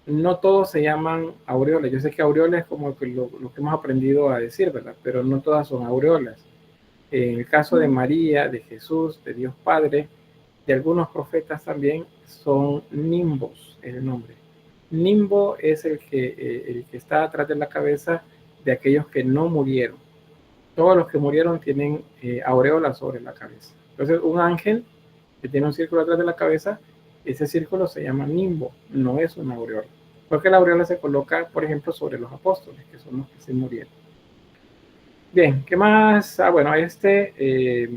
[SPEAKER 1] No todos se llaman aureolas. Yo sé que aureolas es como lo que hemos aprendido a decir, ¿verdad? Pero no todas son aureolas. En el caso de María, de Jesús, de Dios Padre, de algunos profetas también son nimbos, es el nombre. Nimbo es el que está atrás de la cabeza de aquellos que no murieron. Todos los que murieron tienen aureolas sobre la cabeza. Entonces, un ángel que tiene un círculo atrás de la cabeza, ese círculo se llama nimbo, no es una aureola. Porque la aureola se coloca, por ejemplo, sobre los apóstoles, que son los que se murieron. Bien, ¿qué más? Bueno, que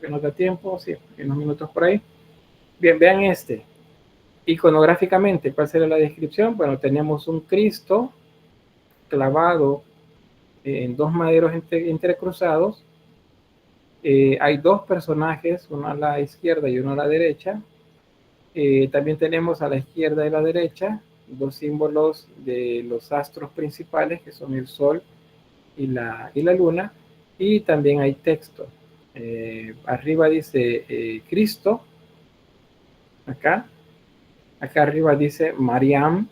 [SPEAKER 1] nos da tiempo, sí, unos minutos por ahí. Bien, vean iconográficamente, ¿cuál sería la descripción? Bueno, tenemos un Cristo clavado en dos maderos entrecruzados. Hay dos personajes, uno a la izquierda y uno a la derecha. También tenemos a la izquierda y a la derecha dos símbolos de los astros principales, que son el Sol y la Luna, y también hay texto. Arriba dice Cristo, acá arriba dice Mariam,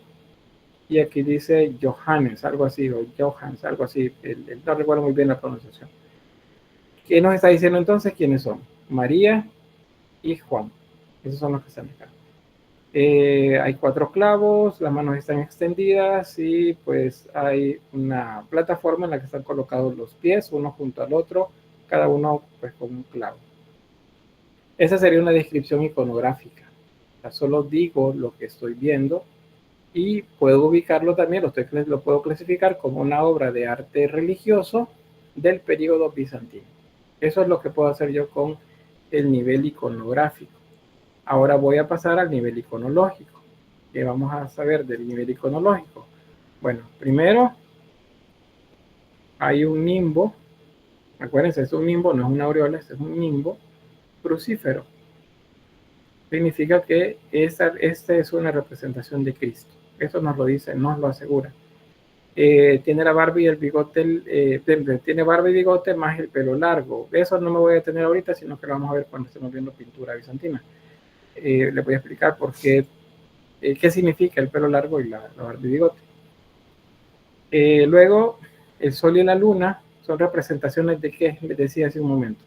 [SPEAKER 1] y aquí dice Johannes, algo así, o Johans, algo así, no recuerdo muy bien la pronunciación. ¿Qué nos está diciendo entonces quiénes son? María y Juan. Esos son los que están acá. Hay 4 clavos, las manos están extendidas y pues hay una plataforma en la que están colocados los pies, uno junto al otro, cada uno pues con un clavo. Esa sería una descripción iconográfica. O sea, solo digo lo que estoy viendo y puedo ubicarlo también, lo puedo clasificar como una obra de arte religioso del período bizantino. Eso es lo que puedo hacer yo con el nivel iconográfico. Ahora voy a pasar al nivel iconológico. ¿Qué vamos a saber del nivel iconológico? Bueno, primero hay un nimbo. Acuérdense, es un nimbo, no es una aureola, es un nimbo crucífero. Significa que esta es una representación de Cristo. Esto nos lo dice, nos lo asegura. Tiene la barba y el bigote, tiene barba y bigote más el pelo largo. Eso no me voy a detener ahorita, sino que lo vamos a ver cuando estemos viendo pintura bizantina. Le voy a explicar por qué, qué significa el pelo largo y la barba y bigote. Luego, el sol y la luna son representaciones de qué, les decía hace un momento.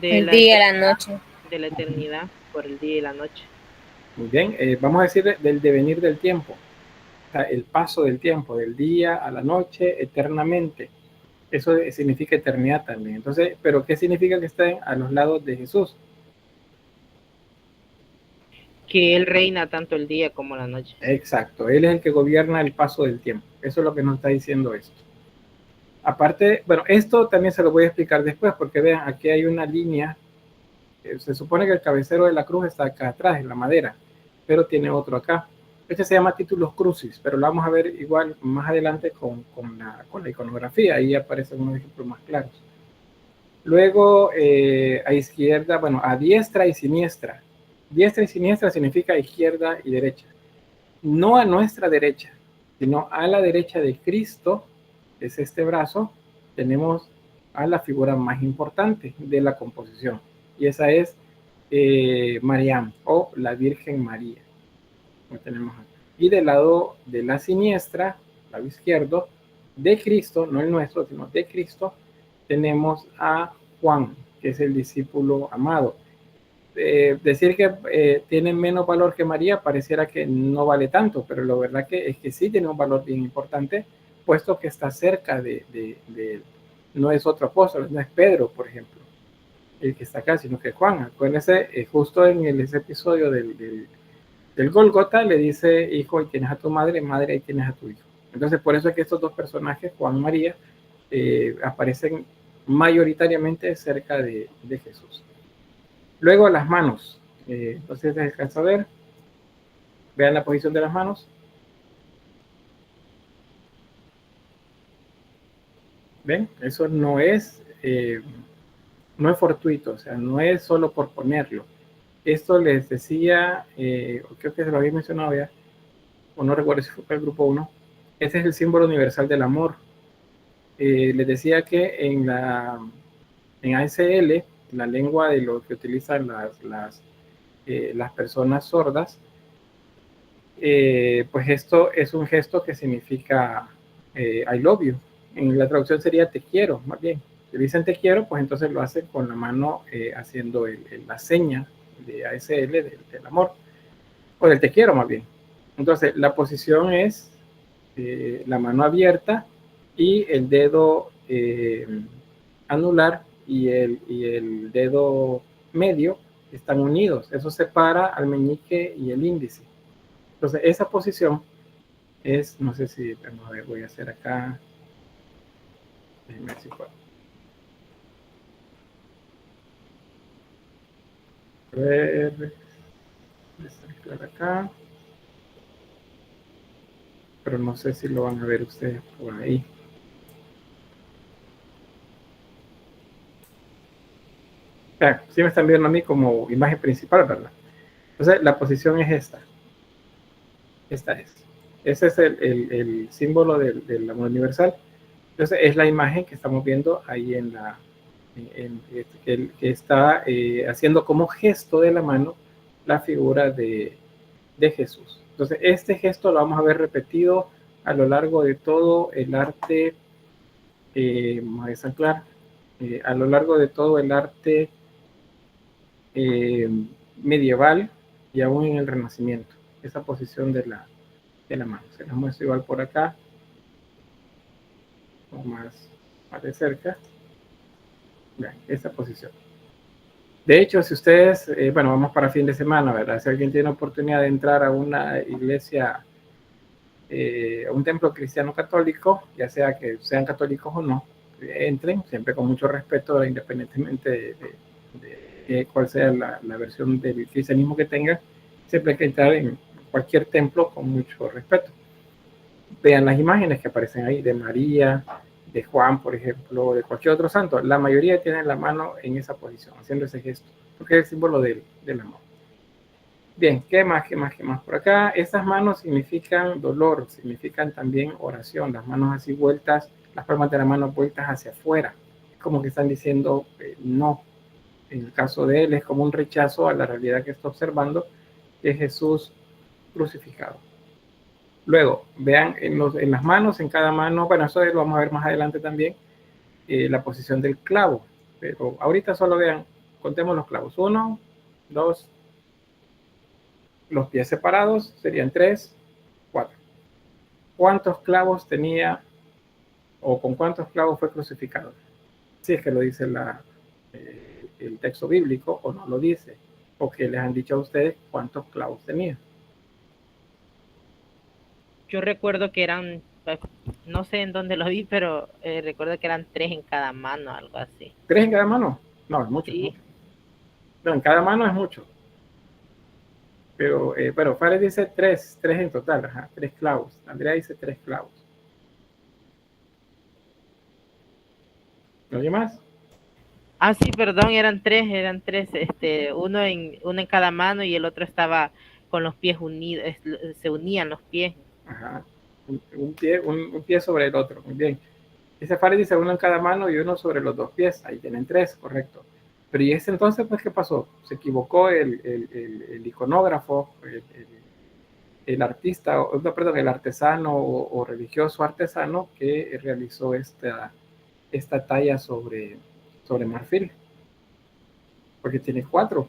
[SPEAKER 7] El día y la noche. De la eternidad, por el día y la noche.
[SPEAKER 1] Muy bien, vamos a decir del devenir del tiempo, o sea, el paso del tiempo, del día a la noche, eternamente. Eso significa eternidad también. Entonces, ¿pero qué significa que estén a los lados de Jesús?
[SPEAKER 7] Que Él reina tanto el día como la noche.
[SPEAKER 1] Exacto, Él es el que gobierna el paso del tiempo. Eso es lo que nos está diciendo esto. Aparte, bueno, esto también se lo voy a explicar después, porque vean, aquí hay una línea. Se supone que el cabecero de la cruz está acá atrás, en la madera, pero tiene otro acá. Este se llama Titulus Crucis, pero lo vamos a ver igual más adelante con la iconografía. Ahí aparecen unos ejemplos más claros. Luego, a izquierda, bueno, a diestra y siniestra. Diestra y siniestra significa izquierda y derecha. No a nuestra derecha, sino a la derecha de Cristo, que es este brazo, tenemos a la figura más importante de la composición. Y esa es Mariam, o la Virgen María. Lo tenemos aquí. Y del lado de la siniestra, lado izquierdo, de Cristo, no el nuestro, sino de Cristo, tenemos a Juan, que es el discípulo amado. Decir que tiene menos valor que María pareciera que no vale tanto, pero la verdad que es que sí tiene un valor bien importante, puesto que está cerca de no es otro apóstol, no es Pedro, por ejemplo, el que está acá, sino que Juan. Acuérdense, justo en ese episodio del Gólgota le dice, hijo, ahí tienes a tu madre, madre, ahí tienes a tu hijo. Entonces, por eso es que estos dos personajes, Juan y María, aparecen mayoritariamente cerca de Jesús. Luego las manos. Entonces, ¿se alcanza a ver? Vean la posición de las manos. ¿Ven? Eso no es fortuito, o sea, no es solo por ponerlo. Esto les decía, creo que se lo había mencionado ya, o no recuerdo si fue el grupo 1, ese es el símbolo universal del amor. Les decía que en ASL, la lengua de lo que utilizan las personas sordas, pues esto es un gesto que significa I love you. En la traducción sería te quiero, más bien. Si dicen te quiero, pues entonces lo hacen con la mano haciendo la seña de ASL del amor, o del te quiero más bien. Entonces la posición es la mano abierta y el dedo anular y el dedo medio están unidos. Eso separa al meñique y el índice. Entonces esa posición es, no sé si, a ver, voy a hacer acá. Déjenme ver si puedo. A ver, voy a acá. Pero no sé si lo van a ver ustedes por ahí. Sí me están viendo a mí como imagen principal, ¿verdad? Entonces la posición es esta. Esta es. Ese es el símbolo del amor universal. Entonces es la imagen que estamos viendo ahí que está haciendo como gesto de la mano la figura de Jesús. Entonces este gesto lo vamos a ver repetido a lo largo de todo el arte, vamos a desanclar, a lo largo de todo el arte medieval y aún en el Renacimiento, esa posición de la mano. Se las muestro igual por acá, o más de cerca. Vean, esa posición. De hecho, si ustedes, bueno, vamos para fin de semana, ¿verdad? Si alguien tiene oportunidad de entrar a una iglesia, a un templo cristiano católico, ya sea que sean católicos o no, entren, siempre con mucho respeto, independientemente de cuál sea la versión del cristianismo que tengan, siempre hay que entrar en cualquier templo con mucho respeto. Vean las imágenes que aparecen ahí de María, de Juan, por ejemplo, de cualquier otro santo. La mayoría tienen la mano en esa posición, haciendo ese gesto, porque es el símbolo del amor. Bien, ¿qué más por acá? Estas manos significan dolor, significan también oración. Las manos así vueltas, las palmas de la mano vueltas hacia afuera, como que están diciendo no. En el caso de él es como un rechazo a la realidad que está observando, que es Jesús crucificado. Luego, vean en las manos, en cada mano, bueno, eso lo vamos a ver más adelante también, la posición del clavo. Pero ahorita solo vean, contemos los clavos. 1, 2, los pies separados serían 3, 4. ¿Cuántos clavos tenía o con cuántos clavos fue crucificado? Si es que lo dice el texto bíblico o no lo dice, o que les han dicho a ustedes cuántos clavos tenía.
[SPEAKER 7] Yo recuerdo que eran, no sé en dónde lo vi, pero recuerdo que eran 3 en cada mano, algo así.
[SPEAKER 1] ¿3 en cada mano? No, es mucho.
[SPEAKER 7] Sí.
[SPEAKER 1] Mucho. No, en cada mano es mucho. Pero, bueno, Fares dice 3 en total, ajá, 3 clavos. Andrea dice 3 clavos. ¿No hay más?
[SPEAKER 7] Ah, sí, perdón, eran tres, uno en cada mano y el otro estaba con los pies unidos, se unían los pies.
[SPEAKER 1] Ajá, un pie sobre el otro, muy bien. Ese Fares dice 1 en cada mano y 1 sobre los 2 pies, ahí tienen 3, correcto. Pero ¿y ese entonces, pues, qué pasó? Se equivocó el iconógrafo, el artista, no, perdón, el artesano o religioso artesano que realizó esta talla sobre marfil, porque tiene 4.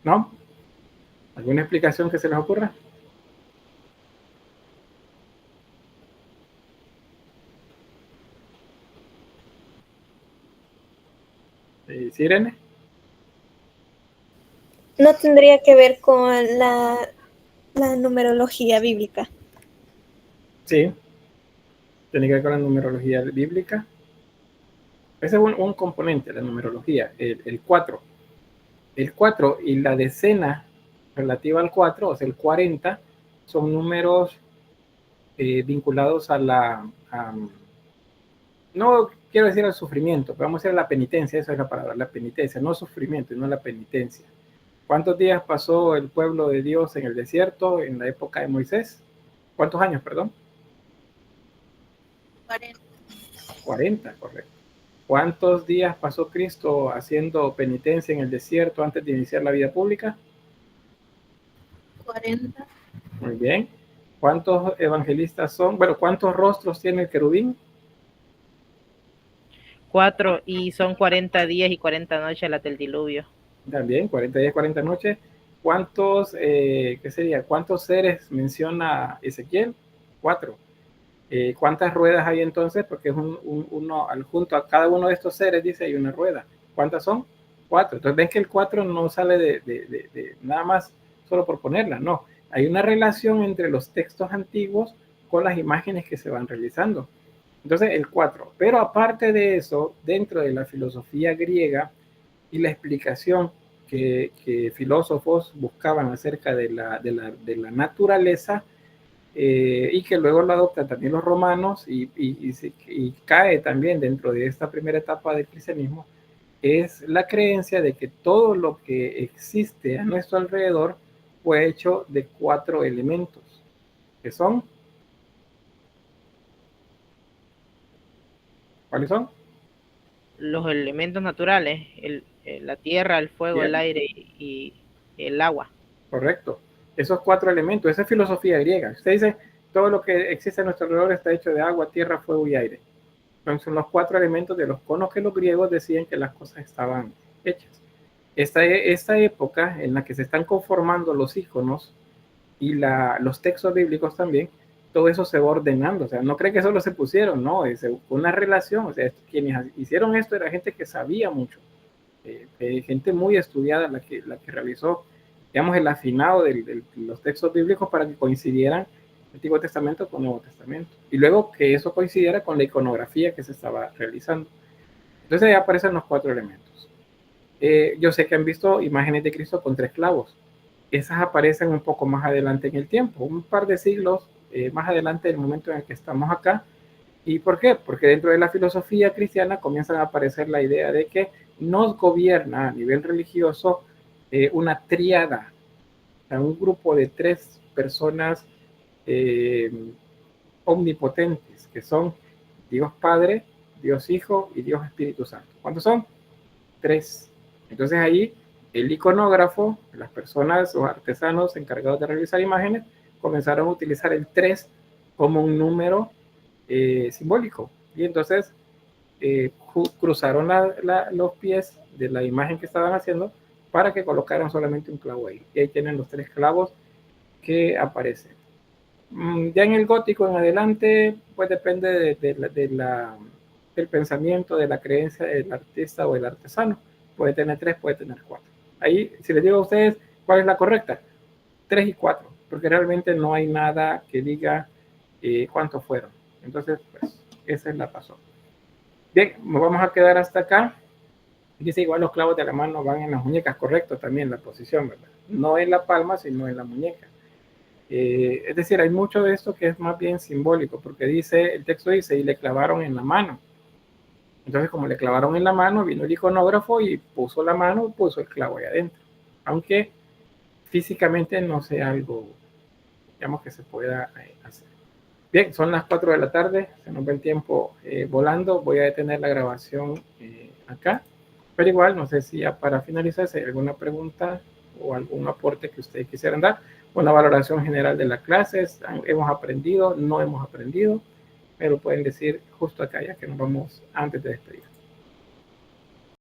[SPEAKER 1] ¿No? ¿Alguna explicación que se les ocurra? ¿Sí, Irene?
[SPEAKER 5] No tendría que ver con la numerología bíblica.
[SPEAKER 1] Sí, tiene que ver con la numerología bíblica. Ese es un componente de la numerología, el 4. El 4 y la decena relativa al 4, o sea, el 40, son números vinculados a no quiero decir al sufrimiento, pero vamos a decir a la penitencia, esa es la palabra, la penitencia, no sufrimiento, no la penitencia. ¿Cuántos días pasó el pueblo de Dios en el desierto en la época de Moisés? ¿Cuántos años, perdón? 40, correcto. ¿Cuántos días pasó Cristo haciendo penitencia en el desierto antes de iniciar la vida pública?
[SPEAKER 5] 40.
[SPEAKER 1] Muy bien. ¿Cuántos evangelistas son? Bueno, ¿cuántos rostros tiene el querubín?
[SPEAKER 7] 4, y son 40 días y 40 noches las del diluvio.
[SPEAKER 1] También, 40 días, 40 noches. ¿Cuántos, qué sería? ¿Cuántos seres menciona Ezequiel? 4. ¿Cuántas ruedas hay entonces? Porque es uno, junto a cada uno de estos seres, dice, hay una rueda. ¿Cuántas son? 4. Entonces ven que el 4 no sale de nada más solo por ponerla, no. Hay una relación entre los textos antiguos con las imágenes que se van realizando. Entonces el 4. Pero aparte de eso, dentro de la filosofía griega y la explicación que filósofos buscaban acerca de la naturaleza, y que luego lo adoptan también los romanos y cae también dentro de esta primera etapa del cristianismo, es la creencia de que todo lo que existe a nuestro alrededor fue hecho de 4 elementos, que son, ¿cuáles son?
[SPEAKER 7] Los elementos naturales, la tierra, el fuego, bien, el aire y el agua.
[SPEAKER 1] Correcto. Esos 4 elementos, esa es filosofía griega. Usted dice, todo lo que existe a nuestro alrededor está hecho de agua, tierra, fuego y aire. Entonces son los 4 elementos de los conos que los griegos decían que las cosas estaban hechas. esta época en la que se están conformando los iconos y los textos bíblicos también, todo eso se va ordenando. O sea, no creen que solo se pusieron, no, es una relación. O sea, quienes hicieron esto era gente que sabía mucho, gente muy estudiada la que realizó, digamos, el afinado de los textos bíblicos para que coincidieran el Antiguo Testamento con el Nuevo Testamento. Y luego que eso coincidiera con la iconografía que se estaba realizando. Entonces ahí aparecen los 4 elementos. Yo sé que han visto imágenes de Cristo con 3 clavos. Esas aparecen un poco más adelante en el tiempo, un par de siglos más adelante del momento en el que estamos acá. ¿Y por qué? Porque dentro de la filosofía cristiana comienzan a aparecer la idea de que nos gobierna a nivel religioso una tríada, o sea, un grupo de 3 personas omnipotentes, que son Dios Padre, Dios Hijo y Dios Espíritu Santo. ¿Cuántos son? 3. Entonces ahí el iconógrafo, las personas o artesanos encargados de realizar imágenes, comenzaron a utilizar el 3 como un número simbólico. Y entonces cruzaron los pies de la imagen que estaban haciendo para que colocaran solamente un clavo ahí. Y ahí tienen los 3 clavos que aparecen. Ya en el gótico en adelante, pues depende del pensamiento, de la creencia del artista o del artesano. Puede tener 3, puede tener 4. Ahí, si les digo a ustedes cuál es la correcta, 3 y 4, porque realmente no hay nada que diga cuántos fueron. Entonces, pues, esa es la razón. Bien, nos vamos a quedar hasta acá. Dice igual los clavos de la mano van en las muñecas, correcto también la posición, ¿verdad? No en la palma, sino en la muñeca. Es decir, hay mucho de esto que es más bien simbólico, porque el texto dice, y le clavaron en la mano. Entonces, como le clavaron en la mano, vino el iconógrafo y puso la mano, puso el clavo ahí adentro. Aunque físicamente no sea algo, digamos, que se pueda hacer. Bien, son las 4 de la tarde, se nos va el tiempo volando. Voy a detener la grabación acá. Pero igual, no sé si ya para finalizar, si hay alguna pregunta o algún aporte que ustedes quisieran dar. Una valoración general de la clase, hemos aprendido, no hemos aprendido, pero pueden decir justo acá ya que nos vamos antes de despedir.